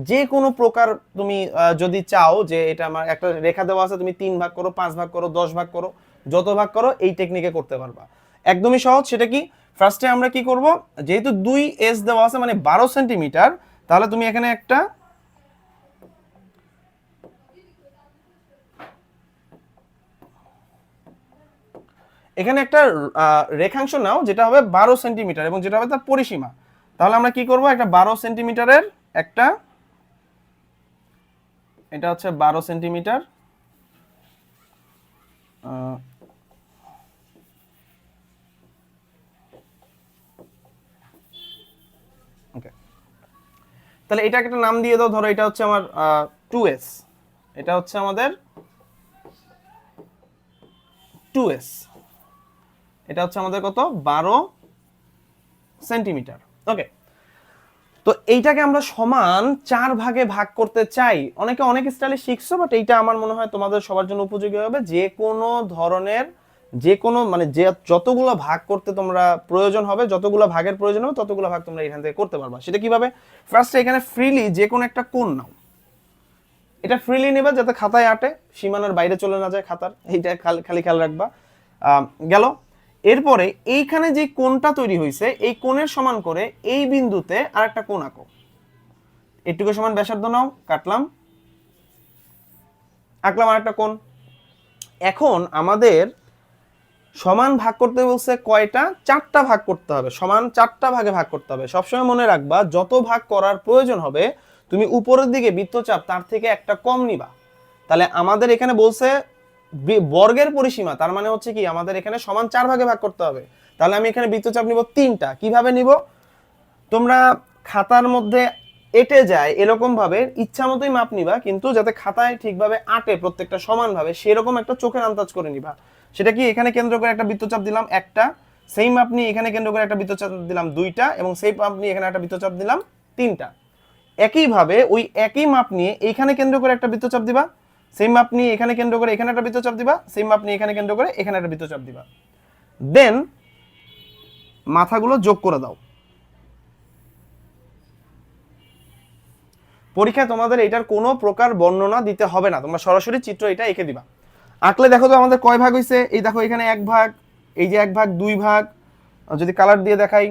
যে কোনো প্রকার তুমি যদি চাও যে এটা আমার একটা রেখা দেওয়া আছে, তুমি 3 ভাগ করো, 5 ভাগ করো, 10 ভাগ করো, যত ভাগ করো এই টেকনিকে করতে পারবা। একদমই সহজ। সেটা কি? ফার্স্টে আমরা কি করব, যেহেতু 2s দেওয়া আছে মানে 12 সেন্টিমিটার, তাহলে তুমি এখানে একটা রেখাংশ নাও যেটা হবে 12 সেন্টিমিটার এবং যেটা হবে তার পরিসীমা। তাহলে আমরা কি করব, একটা 12 সেন্টিমিটারের একটা, এটা হচ্ছে 12 সেন্টিমিটার, ওকে। তাহলে এটা একটা নাম দিয়ে দাও, ধরো এটা হচ্ছে আমার 2s, এটা হচ্ছে আমাদের 2s, এটা হচ্ছে আমাদের কত? 12 সেন্টিমিটার। ওকে, তো এইটাকে আমরা সমান 4 ভাগে ভাগ করতে চাই। অনেকে অনেক স্টাইলে শিখছো, বাট এইটা আমার মনে হয় তোমাদের সবার জন্য উপযোগী হবে। যে কোনো ধরনের, যে কোনো মানে যে যতগুলো ভাগ করতে তোমরা প্রয়োজন হবে, যতগুলো ভাগের প্রয়োজন হবে ততগুলো ভাগ তোমরা এখান থেকে করতে পারবা। সেটা কিভাবে? ফার্স্টে এখানে ফ্রিলি যে কোনো একটা কোণ নাও, এটা ফ্রিলি নেবা যাতে খাতায় আটে, সীমানার বাইরে চলে না যায় খাতার, এইটা খালি খেয়াল রাখবা। গেল। এরপরে এইখানে যে কোণটা তৈরি হয়েছে এই কোণের সমান করে এই বিন্দুতে আরেকটা কোণ আঁকো। এটুকু সমান ব্যাসার্ধ নাও, কাটলাম, আঁকলাম আরেকটা কোণ। এখন আমাদের সমান ভাগ করতে বলছে কয়টা? 4টা ভাগ করতে হবে, সমান 4টা ভাগে ভাগ করতে হবে। সবসময় মনে রাখবা যত ভাগ করার প্রয়োজন হবে তুমি উপরের দিকে বৃত্তচাপ তার থেকে একটা কম নিবা। তাহলে আমাদের এখানে বলছে বর্গের পরিসীমা, তার মানে হচ্ছে কি আমাদের এখানে সমান 4 ভাগে ভাগ করতে হবে। তাহলে আমি এখানে বৃত্তচাপ নিব 3টা। কিভাবে নিব? তোমরা খাতার মধ্যে এঁটে যায় এরকম ভাবে ইচ্ছা মতোই মাপ নিবা, কিন্তু যাতে খাতায় ঠিকভাবে আঁটে প্রত্যেকটা সমানভাবে, সেরকম একটা চোখের আন্দাজ করে নিবা। সেটা কি? এখানে কেন্দ্র করে একটা বৃত্তচাপ দিলাম একটা, সেই মাপ নিয়ে এখানে কেন্দ্র করে একটা বৃত্তচাপ দিলাম 2টা, এবং সেই মাপ নিয়ে এখানে একটা বৃত্তচাপ দিলাম 3টা। একইভাবে ওই একই মাপ নিয়ে এইখানে কেন্দ্র করে একটা বৃত্তচাপ দিবা, সেই মাপ নিয়ে এখানে কেন্দ্র করে এখানে একটা বৃত্তচাপ দিবা, সেই মাপ নিয়ে এখানে কেন্দ্র করে এখানে একটা বৃত্তচাপ দিবা। দেন মাথাগুলো যোগ করে দাও। পরীক্ষায় তোমাদের এটার কোনো প্রকার বর্ণনা দিতে হবে না, তোমরা সরাসরি চিত্র এটা এঁকে দিবা। আঁকলে দেখো তো আমাদের কয় ভাগ হয়েছে। এই দেখো এখানে 1 ভাগ, এই যে 1 ভাগ, 2 ভাগ, যদি কালার দিয়ে দেখাই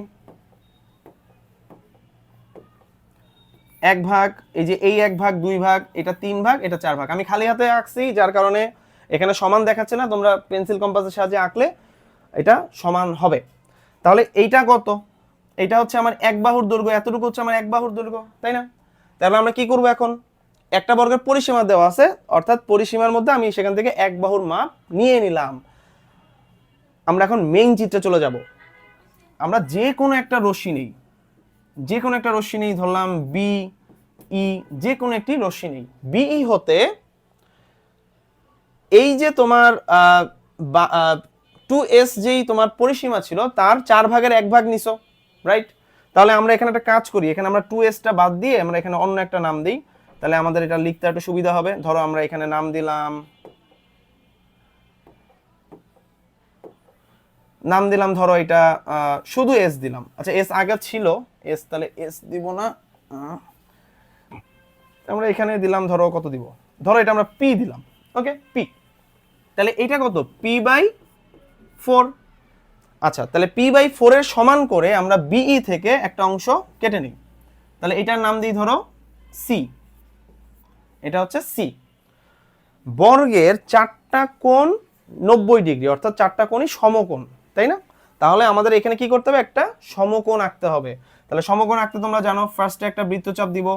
1 ভাগ, এই যে এই 1 ভাগ, 2 ভাগ, এটা 3 ভাগ, এটা 4 ভাগ। আমি খালি হাতে আঁকছি যার কারণে এখানে সমান দেখাচ্ছে না, তোমরা পেন্সিল কম্পাসের সাহায্যে আঁকলে এটা সমান হবে। তাহলে এইটা কত? এটা হচ্ছে আমার 1 বাহুর দৈর্ঘ্য, এতটুকু হচ্ছে আমার 1 বাহুর দৈর্ঘ্য, তাই না? তাহলে আমরা কি করব? এখন একটা বর্গের পরিসীমা দেওয়া আছে, অর্থাৎ পরিসীমার মধ্যে আমি সেখান থেকে 1 বাহুর মাপ নিয়ে নিলাম। আমরা এখন মেইন চিত্রে চলে যাব। আমরা যে কোনো একটা রশ্মি নেই, যে কোনো একটা রশ্মি নেই, ধরলাম বি ই, যে কোনো একটি রশ্মি নেই। বিই হতে এই যে তোমার 2s যেই তোমার পরিসীমা ছিল তার 4 ভাগের 1 ভাগ নিছো, রাইট? তাহলে আমরা এখানে একটা কাজ করি, এখানে আমরা 2sটা বাদ দিয়ে আমরা এখানে অন্য একটা নাম দিই, তাহলে আমাদের এটা লিখতে একটু সুবিধা হবে। ধরো আমরা এখানে নাম দিলাম ধরো এটা শুধু s দিলাম। আচ্ছা, s আগে ছিল, s তাহলে s দিব না, আমরা এখানে দিলাম ধরো কত দিব, ধরো এটা আমরা p দিলাম। ওকে, p। তাহলে এটা কত p/4। আচ্ছা, তাহলে p/4 এর সমান করে আমরা বিই থেকে একটা অংশ কেটে নিই। তাহলে এটার নাম দিই ধরো সি। এটা হচ্ছে সি। বর্গের 4টা কোণ 90 ডিগ্রি, অর্থাৎ 4টা কোণই সমকোণ, তাই না? তাহলে আমাদের এখানে কি করতে হবে, একটা সমকোণ আঁকতে হবে। তাহলে সমকোণ আঁকতে তোমরা জানো, ফার্স্টে একটা বৃত্তচাপ দিব,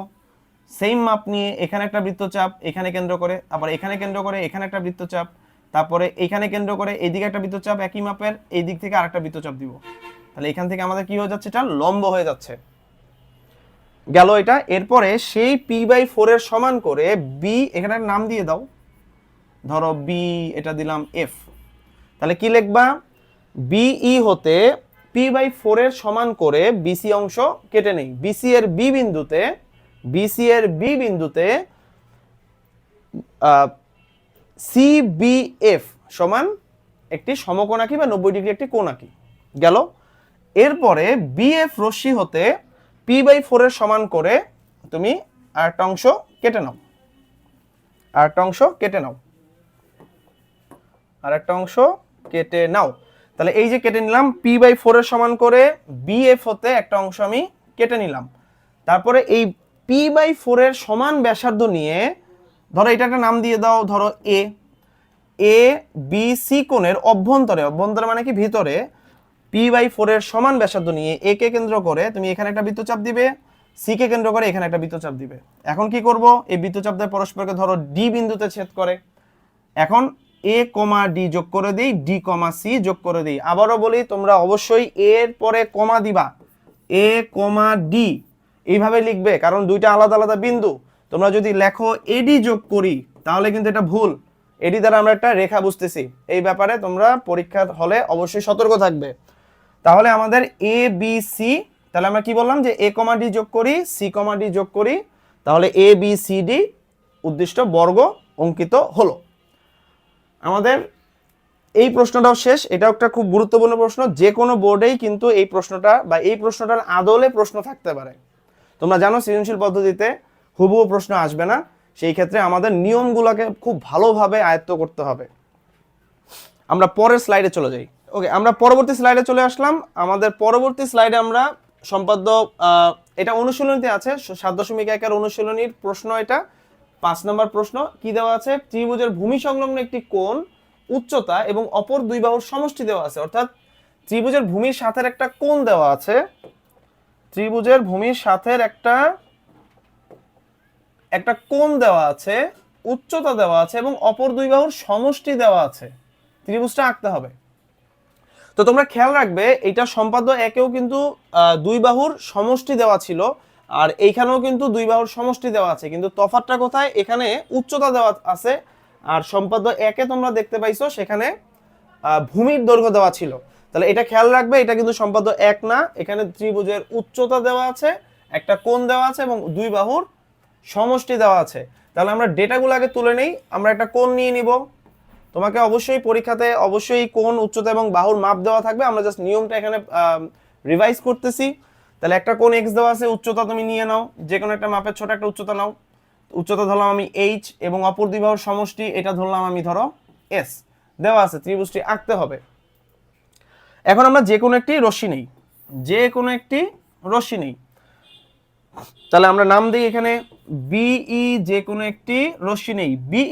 সেম মাপ নিয়ে এখানে একটা বৃত্তচাপ এখানে কেন্দ্র করে, আবার এখানে কেন্দ্র করে এখানে একটা বৃত্তচাপ, তারপরে এখানে কেন্দ্র করে এইদিকে একটা বৃত্তচাপ একই মাপের, এই দিক থেকে আরেকটা বৃত্তচাপ দিব। তাহলে এখান থেকে আমাদের কি হয়ে যাচ্ছে, এটা লম্ব হয়ে যাচ্ছে, গেল এটা। এরপরে সেই p/4 এর সমান করে বি, এখানে একটা নাম দিয়ে দাও, ধরো বি, এটা দিলাম এফ। তাহলে কি লিখবা, বিই হতে p/4 এর সমান করে বিসি অংশ কেটে নেই। বিসি এর বি বিন্দুতে সিবিএফ সমান একটি সমকোণ আঁকি বা 90 ডিগ্রি একটি কোণ আঁকি, গেল। এরপরে বিএফ রশ্মি হতে p/4 এর সমান করে তুমি আরেকটা অংশ কেটে নাও, তাহলে এই যে কেটে নিলাম, p/4 এর সমান করে বিএফ হতে একটা অংশ আমি কেটে নিলাম। তারপরে এই p/4 এর সমান ব্যাসার্ধ নিয়ে ধরো এটা একটা নাম দিয়ে দাও, ধরো এ বি সি কোণের অভ্যন্তরে মানে কি ভিতরে, p/4 এর সমান ব্যাসার্ধ নিয়ে এ কে কেন্দ্র করে তুমি এখানে একটা বৃত্তচাপ দিবে, সি কে কেন্দ্র করে এখানে একটা বৃত্তচাপ দিবে। এখন কি করব, এই বৃত্তচাপ দিয়ে পরস্পরকে ধরো ডি বিন্দুতে ছেদ করে। এখন এ কমা ডি যোগ করে দিই, ডি কমা সি যোগ করে দিই। আবারও বলি, তোমরা অবশ্যই এর পরে কমা দিবা, এ কমা ডি এইভাবে লিখবে, কারণ দুইটা আলাদা আলাদা বিন্দু। তোমরা যদি লেখো এডি যোগ করি তাহলে কিন্তু এটা ভুল। এডি দ্বারা আমরা একটা রেখা বুঝতেছি, এই ব্যাপারে তোমরা পরীক্ষার হলে অবশ্যই সতর্ক থাকবে। তাহলে আমাদের এ বি সি, তাহলে আমরা কি বললাম যে এ কমা ডি যোগ করি, সি কমা ডি যোগ করি, তাহলে এ বি সি ডি উদ্দিষ্ট বর্গ অঙ্কিত হলো। আমাদের এই প্রশ্নটাও শেষ। এটাও একটা খুব গুরুত্বপূর্ণ প্রশ্ন, যে কোনো বোর্ডেই কিন্তু এই প্রশ্নটা বা এই প্রশ্নটার আদলে প্রশ্ন থাকতে পারে। তোমরা জানো সৃজনশীল পদ্ধতিতে হুবহু প্রশ্ন আসবে না, সেই ক্ষেত্রে আমাদের নিয়মগুলোকে খুব ভালোভাবে আয়ত্ত করতে হবে। আমরা পরের স্লাইডে চলে যাই। ওকে, আমরা পরবর্তী স্লাইডে চলে আসলাম। আমাদের পরবর্তী স্লাইডে আমরা সম্পাদ্য, এটা অনুশীলনীতে আছে 7.1 অনুশীলনীর প্রশ্ন, এটা 5 নম্বর প্রশ্ন। কি দেওয়া আছে, ত্রিভুজের ভূমি সংলগ্ন একটি কোণ উচ্চতা এবং অপর দুই বাহুর সমষ্টি দেওয়া আছে। অর্থাৎ ত্রিভুজের ভূমির সাথে একটা কোণ দেওয়া আছে, ত্রিভুজের ভূমির সাথে একটা কোণ দেওয়া আছে, উচ্চতা দেওয়া আছে এবং অপর দুই বাহুর সমষ্টি দেওয়া আছে। ত্রিভুজটা আঁকতে হবে। তো তোমরা খেয়াল রাখবে, এটা সম্পাদ্য একেও কিন্তু দুই বাহুর সমষ্টি দেওয়া ছিল, আর এইখানেও কিন্তু দুই বাহুর সমষ্টি দেওয়া আছে, কিন্তু তফাৎটা কোথায়, এখানে উচ্চতা দেওয়া আছে, আর সম্পাদ্য একে তোমরা দেখতে পাইছো সেখানে ভূমির দৈর্ঘ্য দেওয়া ছিল। তাহলে এটা খেয়াল রাখবে, এটা কিন্তু সম্পাদ্য এক না, এখানে ত্রিভুজের উচ্চতা দেওয়া আছে, একটা কোণ দেওয়া আছে এবং দুই বাহুর সমষ্টি দেওয়া আছে। তাহলে আমরা ডেটাগুলো আগে তুলে নেই। আমরা একটা কোণ নিয়ে নিব, তোমাকে অবশ্যই পরীক্ষাতে অবশ্যই কোণ, উচ্চতা এবং বাহুর মাপ দেওয়া থাকবে, আমরা জাস্ট নিয়মটা এখানে রিভাইজ করতেছি। তাহলে একটা কোণ এক্স দেওয়া আছে, উচ্চতা তুমি নিয়ে নাও, যে কোনো একটা মাপের ছোট একটা উচ্চতা নাও, উচ্চতা ধরলাম আমি এইচ এবং অপর দুই বাহুর সমষ্টি এটা ধরলাম আমি ধরো এস, দেওয়া আছে। ত্রিভুজটি আঁকতে হবে। এখন আমরা যে কোনো একটি রশ্মি নেই, তাহলে আমরা নাম দিই এখানে বিই, যে কোনো একটি রশ্মি নেই। বিই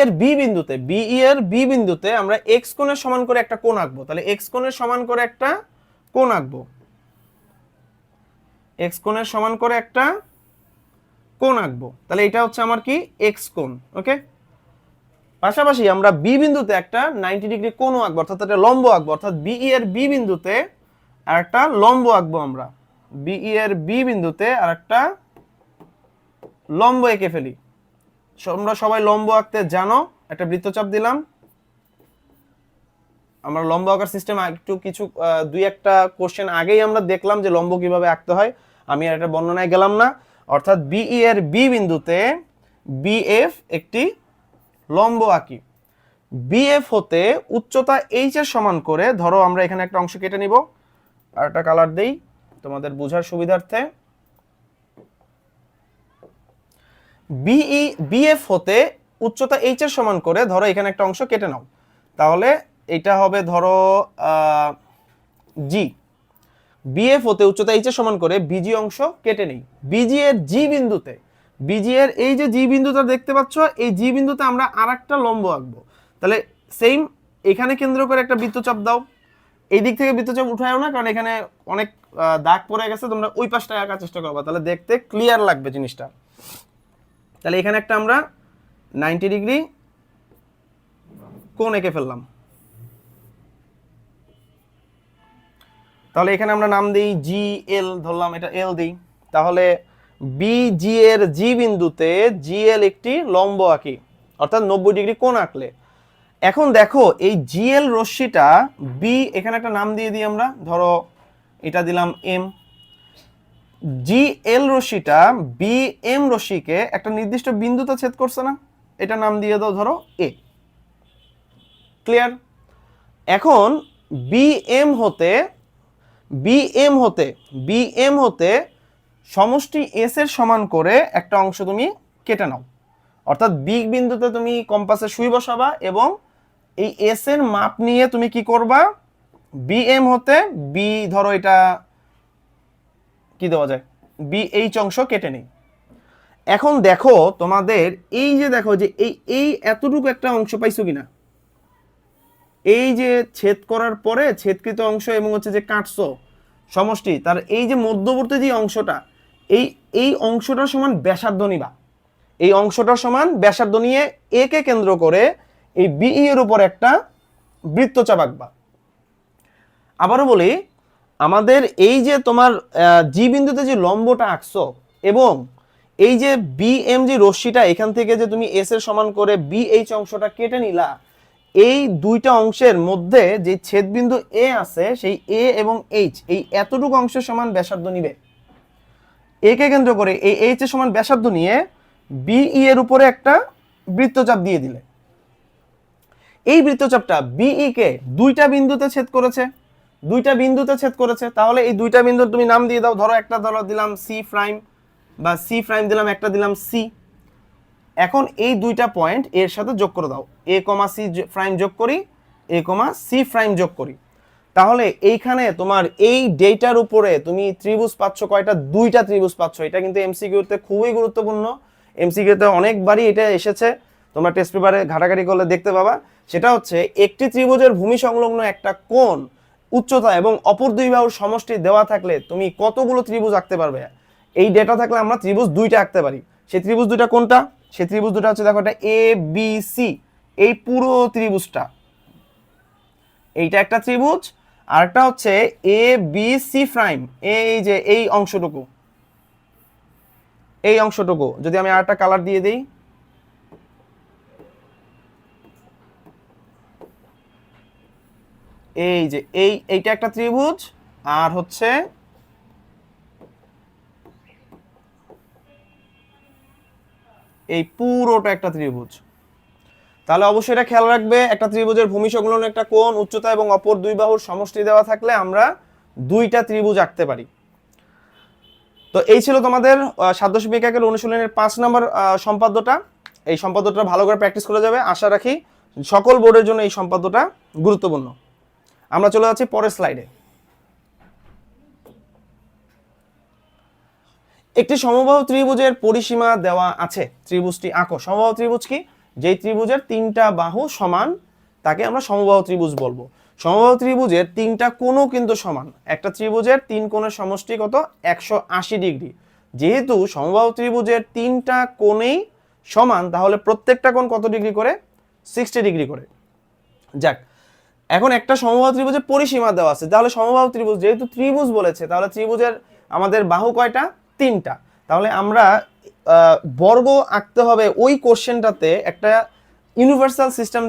এর বি বিন্দুতে আমরা এক্স কোণের সমান করে একটা কোণ আঁকবো। তাহলে এক্স কোণের সমান করে একটা কোণ আঁকবো, তাহলে এটা হচ্ছে আমার কি এক্স কোণ। ওকে, পাশাপাশি আমরা বি বিন্দুতে একটা 90 ডিগ্রি কোণ আঁকবো, অর্থাৎ একটা লম্ব আঁকবো, অর্থাৎ বিই এর বি বিন্দুতে আরেকটা লম্ব আঁকবো। আমরা বিই এর বি বিন্দুতে আরেকটা লম্ব এঁকে ফেলি। তোমরা সবাই লম্ব আঁকতে জানো, একটা বৃত্তচাপ দিলাম। আমরা লম্ব আঁকার সিস্টেম একটু কিছু দুই একটা কোশ্চেন আগেই আমরা দেখলাম যে লম্ব কিভাবে আঁকতে হয়, আমি আর এটা বর্ণনায় গেলাম না। অর্থাৎ বিই এর বি বিন্দুতে বিএফ একটি লম্ব আঁকি। বিএফ হতে উচ্চতা এইচ এর সমান করে, ধরো আমরা এখানে একটা অংশ কেটে নিব, আর একটা কালার দেই তোমাদের বোঝার সুবিধার্থে। বিই বিএফ হতে উচ্চতা এইচ এর সমান করে ধরো এখানে একটা অংশ কেটে নাও, তাহলে এটা হবে ধরো জি। বিএফ হতে উচ্চতা এইচ এর সমান করে বিজি অংশ কেটে নেই। বিজি এর জি বিন্দুতে, বিজি এর এই যে জি বিন্দুটা দেখতে পাচ্ছ, এই জি বিন্দুতে আমরা আরেকটা লম্ব আঁকবো। তাহলে সেম এখানে কেন্দ্র করে একটা বৃত্তচাপ দাও। এই দিক থেকে বৃত্তচাপ উঠায়ও না, কারণ এখানে অনেক দাগ পড়ে গেছে, তোমরা ওই পাশটা আঁকার চেষ্টা করবা, তাহলে দেখতে ক্লিয়ার লাগবে জিনিসটা। তাহলে এখানে একটা আমরা 90 ডিগ্রি কোণ এঁকে ফেললাম। তাহলে এখানে আমরা নাম দিই জি এল, ধরলাম এটা এল দিই। তাহলে বিজি এর জি বিন্দুতে জি এল একটি লম্ব আঁকি, অর্থাৎ 90 ডিগ্রি কোণ আঁকলে। এখন দেখো এই জি এল রশ্মিটা বি, এখানে একটা নাম দিয়ে দিই আমরা, ধরো এটা দিলাম এম। জি এল রশ্মিটা বি এম রশ্মিকে একটা নির্দিষ্ট বিন্দুতে ছেদ করছে না, এটা নাম দিয়ে দাও ধরো এ। ক্লিয়ার? এখন বিএম হতে বিএম হতে বিএম হতে সমষ্টি এস এর সমান করে একটা অংশ তুমি কেটে নাও, অর্থাৎ বি বিন্দুতে তুমি কম্পাসে সুই বসাবা এবং এই এস এর মাপ নিয়ে তুমি কি করবা, বিএম হতে বি, ধরো এটা কি দেওয়া যায়, বি এইচ অংশ কেটে নেই। এখন দেখো তোমাদের এই যে দেখো যে এই এতটুকু একটা অংশ পাইছো কিনা, এই যে ছেদ করার পরে ছেদকৃত অংশ এবং হচ্ছে যে কাটছো সমষ্টি, তার এই যে মধ্যবর্তী যে অংশটা, এই অংশটার সমান ব্যাসার্ধ নিবা। এই অংশটার সমান ব্যাসার্ধ নিয়ে এ কে কেন্দ্র করে এই বিই এর উপর একটা বৃত্তচাপ আঁকবা। আবারও বলি, আমাদের এই যে তোমার জি বিন্দুতে যে লম্বটা আঁকছো এবং এই যে বিএম যে রশ্মিটা এখান থেকে যে তুমি এস এর সমান করে বিএইচ অংশটা কেটে নিলা, এই দুইটা অংশের মধ্যে যে ছেদবিন্দু এ আছে, সেই এ এবং এইচ এই এতটুকু অংশের সমান ব্যাসার্ধ নিবে। এ কে কেন্দ্র করে এই এইচ এর সমান ব্যাসার্ধ নিয়ে বিই এর উপরে একটা বৃত্তচাপ দিয়ে দিলে। এই বৃত্তচাপটা বিই কে দুইটা বিন্দুতে ছেদ করেছে, দুইটা বিন্দুতে ছেদ করেছে। তাহলে এই দুইটা বিন্দুর তুমি নাম দিয়ে দাও, ধরো একটা ধরো দিলাম সি প্রাইম বা সি প্রাইম দিলাম, একটা দিলাম সি। এখন এই দুইটা পয়েন্ট এর সাথে যোগ করে দাও, এ কমা সি প্রাইম যোগ করি, এ কমা সি প্রাইম যোগ করি। তাহলে এইখানে তোমার এই ডেটার উপরে তুমি ত্রিভুজ পাচ্ছ কয়টা, দুইটা ত্রিভুজ পাচ্ছ। এটা কিন্তু এমসিকিউতে খুবই গুরুত্বপূর্ণ, এমসিকিউতে অনেকবারই এটা এসেছে, তোমরা টেস্ট পেপারে ঘাটাঘাটি করলে দেখতে পাবা। সেটা হচ্ছে একটি ত্রিভুজের ভূমি সংলগ্ন একটা কোণ, উচ্চতা এবং অপর দুই বাহুর সমষ্টি দেওয়া থাকলে তুমি কতগুলো ত্রিভুজ আঁকতে পারবে। এই ডেটা থাকলে আমরা ত্রিভুজ দুইটা আঁকতে পারি। সেই ত্রিভুজ দুইটা কোনটা? সেই ত্রিভুজ দুটো হচ্ছে, দেখো এটা এ বি সি, এই পুরো ত্রিভুজটা, এইটা একটা ত্রিভুজ। আর একটা হচ্ছে এ বি সি প্রাইম, এই যে এই অংশটুকু, এই অংশটুকু যদি আমি আরেকটা কালার দিয়ে দিই, এই যে এইটা একটা ত্রিভুজ, আর হচ্ছে এই পুরোটা একটা ত্রিভুজ। তাহলে অবশ্যই এটা খেয়াল রাখবে, একটা ত্রিভুজের ভূমি সংলগ্ন একটা কোণ, উচ্চতা এবং অপর দুই বাহুর সমষ্টি দেওয়া থাকলে আমরা দুইটা ত্রিভুজ আঁকতে পারি। তো এই ছিল তোমাদের 7.1 অনুশীলনের 5 নম্বর সম্পাদ্যটা। এই সম্পাদ্যটা ভালো করে প্র্যাকটিস করে যাবে, আশা রাখি সকল বোর্ডের জন্য এই সম্পাদ্যটা গুরুত্বপূর্ণ। আমরা চলে যাচ্ছি পরের স্লাইডে। একটি সমবাহু ত্রিভুজের পরিসীমা দেওয়া আছে, ত্রিভুজটি আঁকো। সমবাহু ত্রিভুজ কি? যেই ত্রিভুজের তিনটা বাহু সমান তাকে আমরা সমবাহু ত্রিভুজ বলবো। সমবাহু ত্রিভুজের তিনটা কোণও কিন্তু সমান। একটা ত্রিভুজের তিন কোণের সমষ্টি কত? 180 ডিগ্রি। যেহেতু সমবাহু ত্রিভুজের তিনটা কোণেই সমান, তাহলে প্রত্যেকটা কোণ কত ডিগ্রি করে? 60 ডিগ্রি করে। যাক, এখন একটা সমবাহু ত্রিভুজের পরিসীমা দেওয়া আছে, তাহলে সমবাহু ত্রিভুজ যেহেতু ত্রিভুজ বলেছে, তাহলে ত্রিভুজের আমাদের বাহু কয়টা? তিনটা। তাহলে আমরা বর্গ আঁকতে হবে। ওই কোশ্চেনটাতে একটা ইউনিভার্সাল সিস্টেম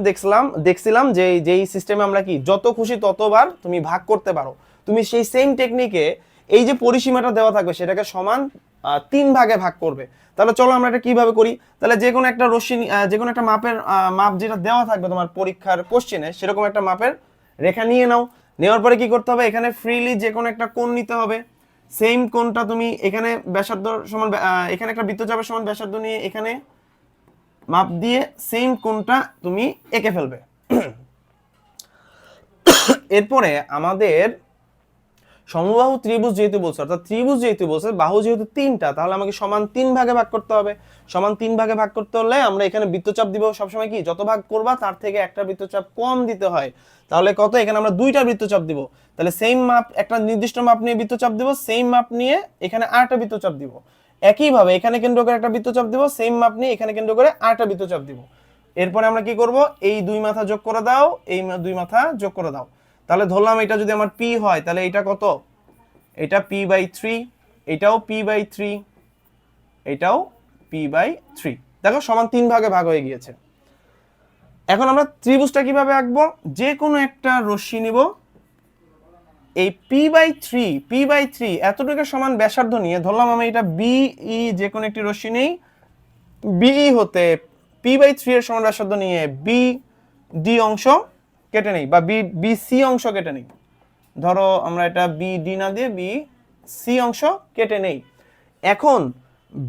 দেখছিলাম যে যেই সিস্টেমে আমরা কি যত খুশি ততবার তুমি ভাগ করতে পারো। তুমি সেই সেম টেকনিকে এই যে পরিসীমাটা দেওয়া থাকবে সেটাকে সমান 3 ভাগে ভাগ করবে। তাহলে চলো আমরা এটা কিভাবে করি। তাহলে যে কোনো একটা রশ্মি, যে কোনো একটা মাপের মাপ যেটা দেওয়া থাকবে তোমার পরীক্ষার কোশ্চেনে, সেরকম একটা মাপের রেখা নিয়ে নাও। নেওয়ার পরে কি করতে হবে? এখানে ফ্রিলি যে কোনো একটা কোণ নিতে হবে। সেম কোণটা তুমি এখানে ব্যাসার্ধ সমান এখানে একটা বৃত্তচাপের সমান ব্যাসার্ধ নিয়ে এখানে মাপ দিয়ে সেম কোণটা তুমি এঁকে ফেলবে। এরপরে আমাদের সমবাহু ত্রিভুজ যেহেতু বলছে, অর্থাৎ ত্রিভুজ যেহেতু বলছে, বাহু যেহেতু তিনটা, তাহলে আমাকে সমান 3 ভাগে ভাগ করতে হবে। সমান 3 ভাগে ভাগ করতে হলে আমরা এখানে বৃত্তচাপ দিব সবসময় কি, যত ভাগ করবা তার থেকে একটা বৃত্তচাপ কম দিতে হয়। তাহলে কত, এখানে আমরা 2টা বৃত্তচাপ দিব। তাহলে সেম মাপ, একটা নির্দিষ্ট মাপ নিয়ে বৃত্তচাপ দিব, সেম মাপ নিয়ে এখানে আরেকটা বৃত্তচাপ দিব। একইভাবে এখানে কেন্দ্র করে একটা বৃত্তচাপ দিব, সেম মাপ নিয়ে এখানে কেন্দ্র করে আরেকটা বৃত্তচাপ দিব। এরপরে আমরা কি করব, এই 2 মাথা যোগ করে দাও, এই 2 মাথা যোগ করে দাও। তাহলে ধরলাম এটা যদি আমার পি হয়, তাহলে এটা কত, এটা p/3, এটাও p/3, এটাও p/3। দেখো সমান 3 ভাগে ভাগ হয়ে গিয়েছে। এখন আমরা ত্রিভুজটা কিভাবে আঁকবো, যে কোনো একটা রশ্মি নিব, এই p/3 এতটুকু সমান ব্যাসার্ধ নিয়ে ধরলাম আমি এটা BE, যে কোনো একটি রশ্মি নেই, BE হতে p/3 এর সমান ব্যাসার্ধ নিয়ে BD অংশ কেটে নেই, বা BC অংশ কেটে নেই। ধরো আমরা এটা BD না দিয়ে BC অংশ কেটে নেই। এখন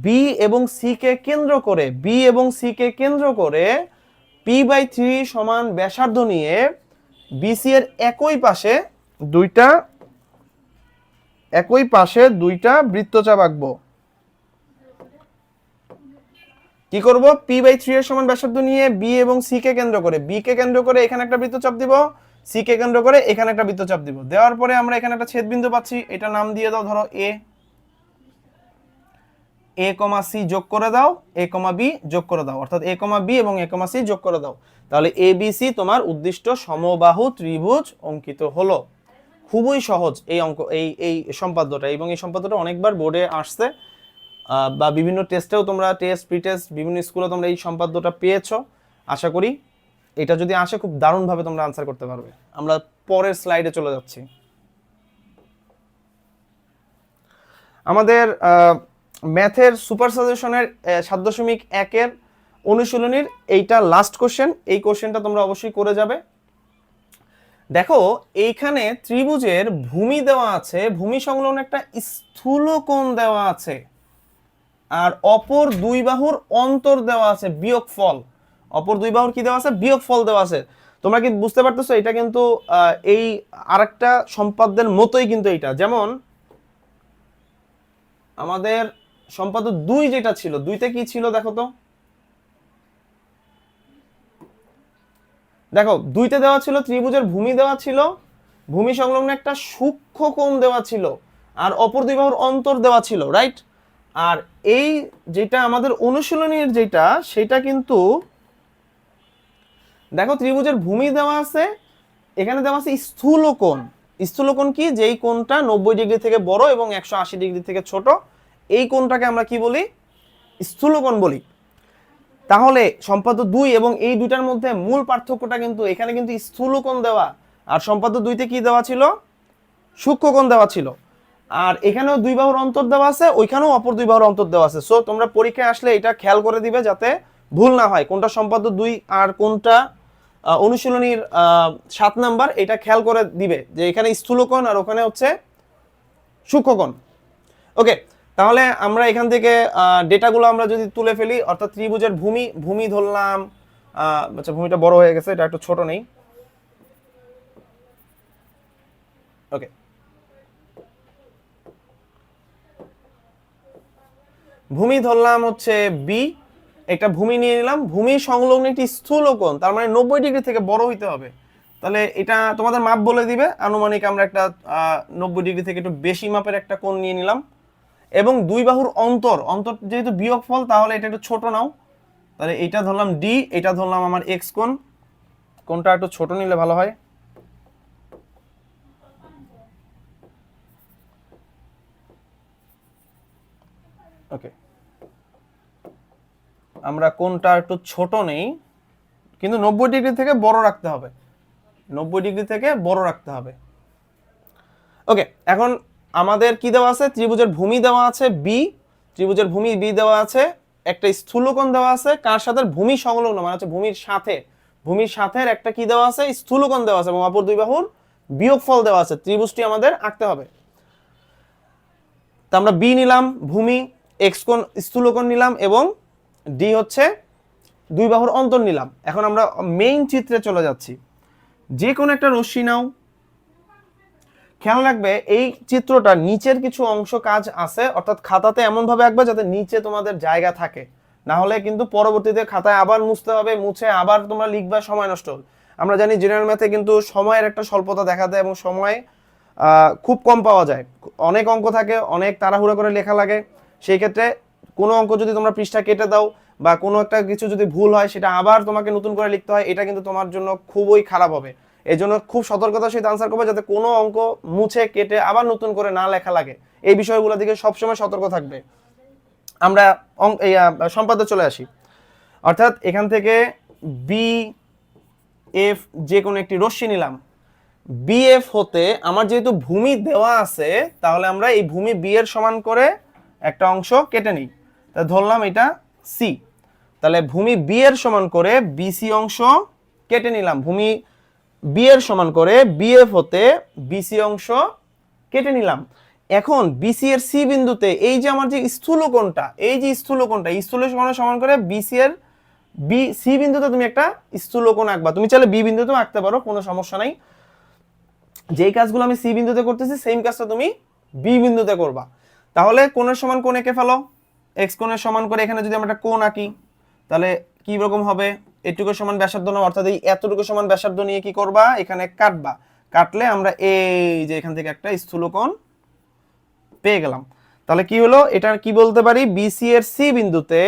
B এবং C কে কেন্দ্র করে, B এবং C কে কেন্দ্র করে p/3 সমান ব্যাসার্ধ নিয়ে BC এর একই পাশে দুইটা বৃত্তচাপ আঁকবো। কি করব, p/3 এর সমান ব্যাসার্ধ নিয়ে B এবং C কে কেন্দ্র করে, B কে কেন্দ্র করে এখানে একটা বৃত্তচাপ দিব, C কে কেন্দ্র করে এখানে একটা বৃত্তচাপ দিব। দেওয়ার পরে আমরা এখানে একটা ছেদবিন্দু পাচ্ছি, এটা নাম দিয়ে দাও, ধরো A, C যোগ করে দাও, A, B যোগ করে দাও, অর্থাৎ A, B এবং A, C যোগ করে দাও। তাহলে ABC তোমার উদ্দিষ্ট সমবাহু ত্রিভুজ অঙ্কিত হলো। খুবই সহজ এই অঙ্ক, এই সম্পাদ্যটা, এবং এই সম্পাদ্যটা অনেকবার বোর্ডে আসছে, বা বিভিন্ন টেস্টেও তোমরা প্রি টেস্ট বিভিন্ন স্কুলে তোমরা এই সম্পাদ্যটা পেয়েছো। আশা করি এটা যদি আসে খুব দারুণভাবে তোমরা আনসার করতে পারবে। আমরা পরের স্লাইডে চলে যাচ্ছি। আমাদের ম্যাথের সুপার সাজেশনের 7.1 অনুশীলনীর এইটা লাস্ট কোশ্চেন। এই কোশ্চেনটা তোমরা অবশ্যই করে যাবে। দেখো এইখানে ত্রিভুজের ভূমি দেওয়া আছে, ভূমি সংলগ্ন একটা স্থূল কোণ দেওয়া আছে, আর অপর দুই বাহুর অন্তর দেওয়া আছে বিয়োগফল। অপর দুই বাহুর কি দেওয়া আছে, বিয়োগফল দেওয়া আছে। তোমরা কি বুঝতে পারতেছো, এটা কিন্তু এই আরেকটা সম্পাদ্যের মতোই কিন্তু এইটা, যেমন আমাদের সম্পাদ্য 2 যেটা ছিল, 2তে কি ছিল দেখো তো, দেখো 2তে দেওয়া ছিল ত্রিভুজের ভূমি দেওয়া ছিল, ভূমি সংলগ্ন একটা সূক্ষ্ম কোণ দেওয়া ছিল, আর অপর দুই বাহুর অন্তর দেওয়া ছিল, রাইট। আর এই যেটা আমাদের অনুশীলনীর যেটা, সেটা কিন্তু দেখো ত্রিভুজের ভূমি দেওয়া আছে, এখানে দেওয়া আছে স্থূল কোণ। স্থূল কোণ কি, যেই কোণটা 90 ডিগ্রি থেকে বড় এবং 180 ডিগ্রি থেকে ছোট, এই কোণটাকে আমরা কি বলি, স্থূল কোণ বলি। তাহলে সম্পাদ্য 2 এবং এই দুটার মধ্যে মূল পার্থক্যটা কিন্তু এখানে কিন্তু স্থূল কোণ দেওয়া, আর সম্পাদ্য 2তে কি দেওয়া ছিল, সূক্ষ্ম কোণ দেওয়া ছিল। আর এখানেও দুই বাহুর অন্তর দেওয়া আছে, ওইখানেও অপর দুই বাহুর অন্তর দেওয়া আছে। সো তোমরা পরীক্ষায় আসলে এটা খেয়াল করে দিবে যাতে ভুল না হয়, কোনটা সম্পাদ্য 2 আর কোনটা অনুশীলনীর 7 নাম্বার, এটা খেয়াল করে দিবে যে এখানে স্থূল কোণ আর ওখানে হচ্ছে সূক্ষ্ম কোণ। ওকে, তাহলে আমরা এখান থেকে ডেটাগুলো আমরা যদি তুলে ফেলি, অর্থাৎ ত্রিভুজের ভূমি ধরলাম, আচ্ছা ভূমিটা বড় হয়ে গেছে, এটা একটু ছোট নেই। ওকে, ভূমি ধরলাম হচ্ছে বি, একটা ভূমি নিয়ে নিলাম, ভূমি সংলগ্ন একটি স্থূল কোণ, তার মানে 90 ডিগ্রি থেকে বড় হইতে হবে। তাহলে এটা তোমাদের মাপ বলে দিবে, আনুমানিক আমরা একটা 90 ডিগ্রি থেকে একটু বেশি মাপের একটা কোণ নিয়ে নিলাম। এবং দুই বাহুর অন্তর যেহেতু বিয়োগফল, তাহলে এটা একটু ছোট নাও, তাহলে এটা ধরলাম ডি, এটা ধরলাম আমার এক্স কোণ, কোণটা একটু ছোট নিলে ভালো হয়। ওকে, আমরা কোণটা একটু ছোট নেই, কিন্তু 90 ডিগ্রি থেকে বড় রাখতে হবে, 90 ডিগ্রি থেকে বড় রাখতে হবে। ওকে, এখন আমাদের কি দেওয়া আছে, ত্রিভুজের ভূমি দেওয়া আছে বি, ত্রিভুজের ভূমি বি দেওয়া আছে, একটা স্থূলকোণ দেওয়া আছে, কার সাথে, ভূমি সংলগ্ন মানে হচ্ছে ভূমির সাথে একটা কি দেওয়া আছে, স্থূলকোণ দেওয়া আছে, এবং অপর দুই বাহুর বিয়োগফল দেওয়া আছে। ত্রিভুজটি আমাদের আঁকতে হবে। তো আমরা বি নিলাম ভূমি, এক্স কোণ স্থূলকোণ নিলাম এবং ডি হচ্ছে দুই বাহুর অন্তর নিলাম। এখন আমরা মেইন চিত্রে চলে যাচ্ছি। যে কোনো একটা রশ্মি নাও, খেয়াল রাখবে এই চিত্রটা নিচের কিছু অংশ কাজ আছে, অর্থাৎ খাতাতে এমন ভাবে আঁকবে যাতে নিচে তোমাদের জায়গা থাকে, না হলে কিন্তু পরবর্তীতে খাতায় আবার মুছতে হবে, মুছে আবার তোমরা লিখবা, সময় নষ্ট হবে। আমরা জানি জেনারেল ম্যাথে কিন্তু সময়ের একটা স্বল্পতা দেখা দেয় এবং সময় খুব কম পাওয়া যায়, অনেক অঙ্ক থাকে, অনেক তাড়াহুড়ো করে লেখা লাগে। সেই ক্ষেত্রে কোনো অঙ্ক যদি তোমরা পৃষ্ঠা কেটে দাও বা কোনো একটা কিছু যদি ভুল হয় সেটা আবার তোমাকে নতুন করে লিখতে হয়, এটা কিন্তু তোমার জন্য খুবই খারাপ হবে। এই জন্য খুব সতর্কতার সাথে আনসার করবে যাতে কোনো অঙ্ক মুছে কেটে আবার নতুন করে না লেখা লাগে, এই বিষয়গুলো দিকে সবসময় সতর্ক থাকবে। আমরা সম্পাদ্যে চলে আসি। অর্থাৎ এখান থেকে বি এফ যে কোনো একটি রশ্মি নিলাম। বিএফ হতে আমার যেহেতু ভূমি দেওয়া আছে, তাহলে আমরা এই ভূমি বি এর সমান করে একটা অংশ কেটে নিই। তা ধরলাম এটা সি, তাহলে ভূমি বি এর সমান করে বিসি অংশ কেটে নিলাম। ভূমি বি এর সমান করে বিএফ হতে বিসি অংশ কেটে নিলাম। এখন বিসি এর সি বিন্দুতে এই যে আমার যে স্থূলকোণটা, এই যে স্থূলকোণটা, স্থূলকোণের সমান করে বিসি এর বি সি বিন্দুতে তুমি একটা স্থূলকোণ আঁকবা। তুমি চাইলে বি বিন্দুতেও আঁকতে পারো, কোনো সমস্যা নাই। যেই কাজগুলো আমি সি বিন্দুতে করতেছি সেম কাজটা তুমি বি বিন্দুতে করবা। তাহলে কোণের সমান কোণ এঁকে ফেলো। এক্স কোণের সমান করে এখানে যদি আমরা একটা কোণ আঁকি তাহলে কি রকম হবে, এটুকু সমান ব্যাসার্ধ নাও, অর্থাৎ এই এতটুকু সমান ব্যাসার্ধ নিয়ে কি করবা, এখানে কাটবা। কাটলে আমরা এই যে এখান থেকে একটা স্থূলকোণ পেয়ে গেলাম। তাহলে কি হলো, এটা কি বলতে পারি, বিসি এর সি বিন্দুতে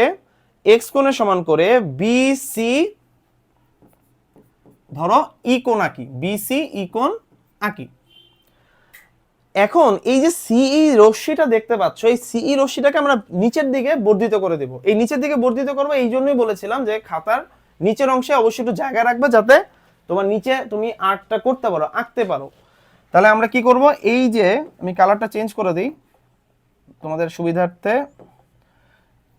এক্স কোণের সমান করে বিসি ধরো ই কোণ আঁকি, বিসি ই কোণ আঁকি। এখন এই যে সিই রশ্মিটা দেখতে পাচ্ছ, এই সিই রশ্মিটাকে আমরা নিচের দিকে বর্ধিত করে দেব। এই নিচের দিকে বর্ধিত করবো এই জন্যই বলেছিলাম যে খাতার নিচের অংশে অবশ্যই একটু জায়গা রাখবে যাতে তোমার নিচে তুমি আর্টটা করতে পারো, আঁকতে পারো। তাহলে আমরা কি করব, এই যে আমি কালারটা চেঞ্জ করে দিই তোমাদের সুবিধার্থে।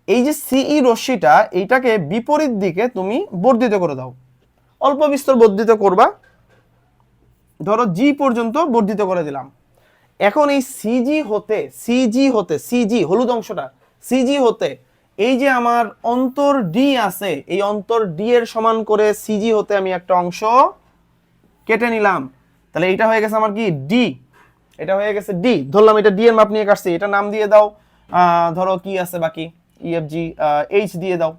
এই যে সিই রশ্মিটা, এইটাকে বিপরীত দিকে তুমি বর্ধিত করে দাও, অল্প বিস্তর বর্ধিত করবা, ধরো জি পর্যন্ত বর্ধিত করে দিলাম। এখন এই সিজি হলুদ অংশটা, সিজি হতে এই যে আমার অন্তর ডি আছে, এই অন্তর ডি এর সমান করে সিজি হতে আমি একটা অংশ কেটে নিলাম। তাহলে এটা হয়ে গেছে আমার কি ডি, এটা হয়ে গেছে ডি। ধরলাম এটা ডি এর মাপ নিয়ে কাটছি, এটা নাম দিয়ে দাও, ধরো কি আছে বাকি, ইএফজি এইচ দিয়ে দাও।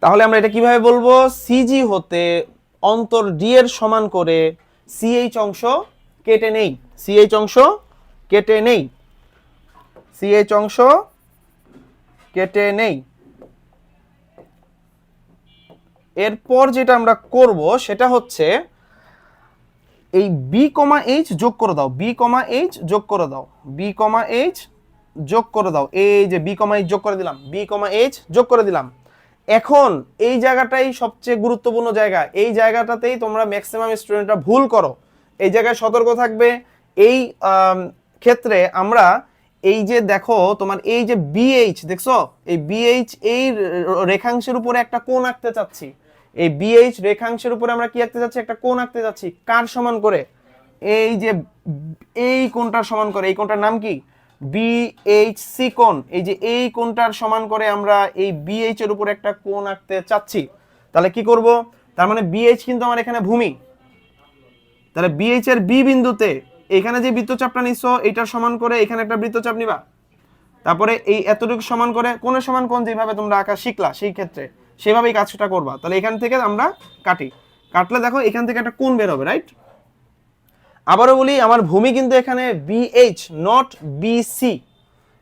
তাহলে আমরা এটা কিভাবে বলবো, সিজি হতে অন্তর ডি এর সমান করে সিএইচ অংশ কেটে নেই, সিএইচ অংশ কেটে নেই, সিএইচ অংশ কেটে নেই। এরপর যেটা আমরা করব সেটা হচ্ছে এই বি কমা এইচ যোগ করে দাও, বি কমা এইচ যোগ করে দাও, বি কমা এইচ যোগ করে দাও। এই যে বি কমা এইচ যোগ করে দিলাম, বি কমা এইচ যোগ করে দিলাম। এখন এই জায়গাটাই সবচেয়ে গুরুত্বপূর্ণ জায়গা, এই জায়গাটাতেই তোমরা ম্যাক্সিমাম স্টুডেন্টরা ভুল করো, এই জায়গায় সতর্ক থাকবে। এই ক্ষেত্রে আমরা এই যে দেখো তোমার এই যে বিএইচ দেখছো, এই বিএইচ এই রেখাংশের উপরে একটা কোণ আঁকতে চাচ্ছি, এই বিএইচ রেখাংশের উপরে আমরা কি আঁকতে যাচ্ছি, একটা কোণ আঁকতে যাচ্ছি। কার সমান করে, এই যে এই কোণটার সমান করে, এই কোণটার নাম কি বিএইচসি কোণ, এই যে এই কোণটার সমান করে আমরা এই বিএইচ এর উপরে একটা কোণ আঁকতে চাচ্ছি। তাহলে কি করব, তার মানে বিএইচ কিন্তু আমার এখানে ভূমি, তাহলে বিএইচ এর বি বিন্দুতে এখানে যে বৃত্তচাপটা নিছো এটার সমান করে এখানে একটা বৃত্তচাপ নিবা, তারপরে এই এতটুকু সমান করে কোণের সমান কোণ যেভাবে তোমরা আঁকা শিখলা সেই ক্ষেত্রে সেভাবেই কাজটা করবা। তাহলে এখান থেকে আমরা কাটি, কাটলে দেখো এখান থেকে একটা কোণ বের হবে, রাইট। আবারও বলি, আমার ভূমি কিন্তু এখানে বিএইচ নট বিসি,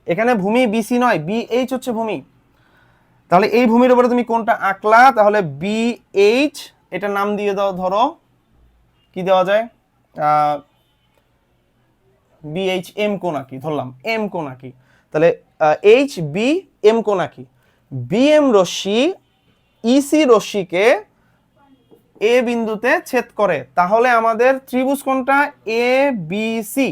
এখানে ভূমি বিসি নয়, বিএইচ হচ্ছে ভূমি। তাহলে এই ভূমির উপরে তুমি কোনটা আঁকলা, তাহলে বিএইচ, এটা নাম দিয়ে দাও, ধরো কি দেওয়া যায়, বিএইচ এম কোণ আঁকি, ধরলাম এম কোণ আঁকি। তাহলে এইচ বি এম কোণ আঁকি, বিএম রশ্মি ইসি রশ্মিকে এ বিন্দুতে ছেদ করে, তাহলে আমাদের ত্রিভুজ কোণটা এ বি সি,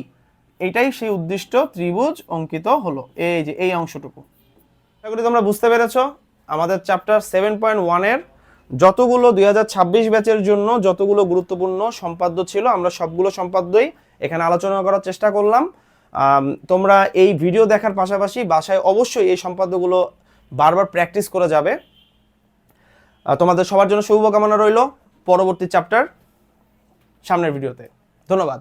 এটাই সেই উদ্দিষ্ট ত্রিভুজ অঙ্কিত হলো। এই যে এই অংশটুকু, আশা করি তোমরা বুঝতে পেরেছো। আমাদের চ্যাপ্টার 7.1 এর যতগুলো 2026 ব্যাচের জন্য যতগুলো গুরুত্বপূর্ণ সম্পাদ্য ছিল আমরা সবগুলো সম্পাদ্যই এখানে আলোচনা করার চেষ্টা করলাম। তোমরা এই ভিডিও দেখার পাশাপাশি বাসায় অবশ্যই এই সম্পাদ্যগুলো বারবার প্র্যাকটিস করে যাবে। তোমাদের সবার জন্য শুভকামনা রইল পরবর্তী চ্যাপ্টার সামনের ভিডিওতে। ধন্যবাদ।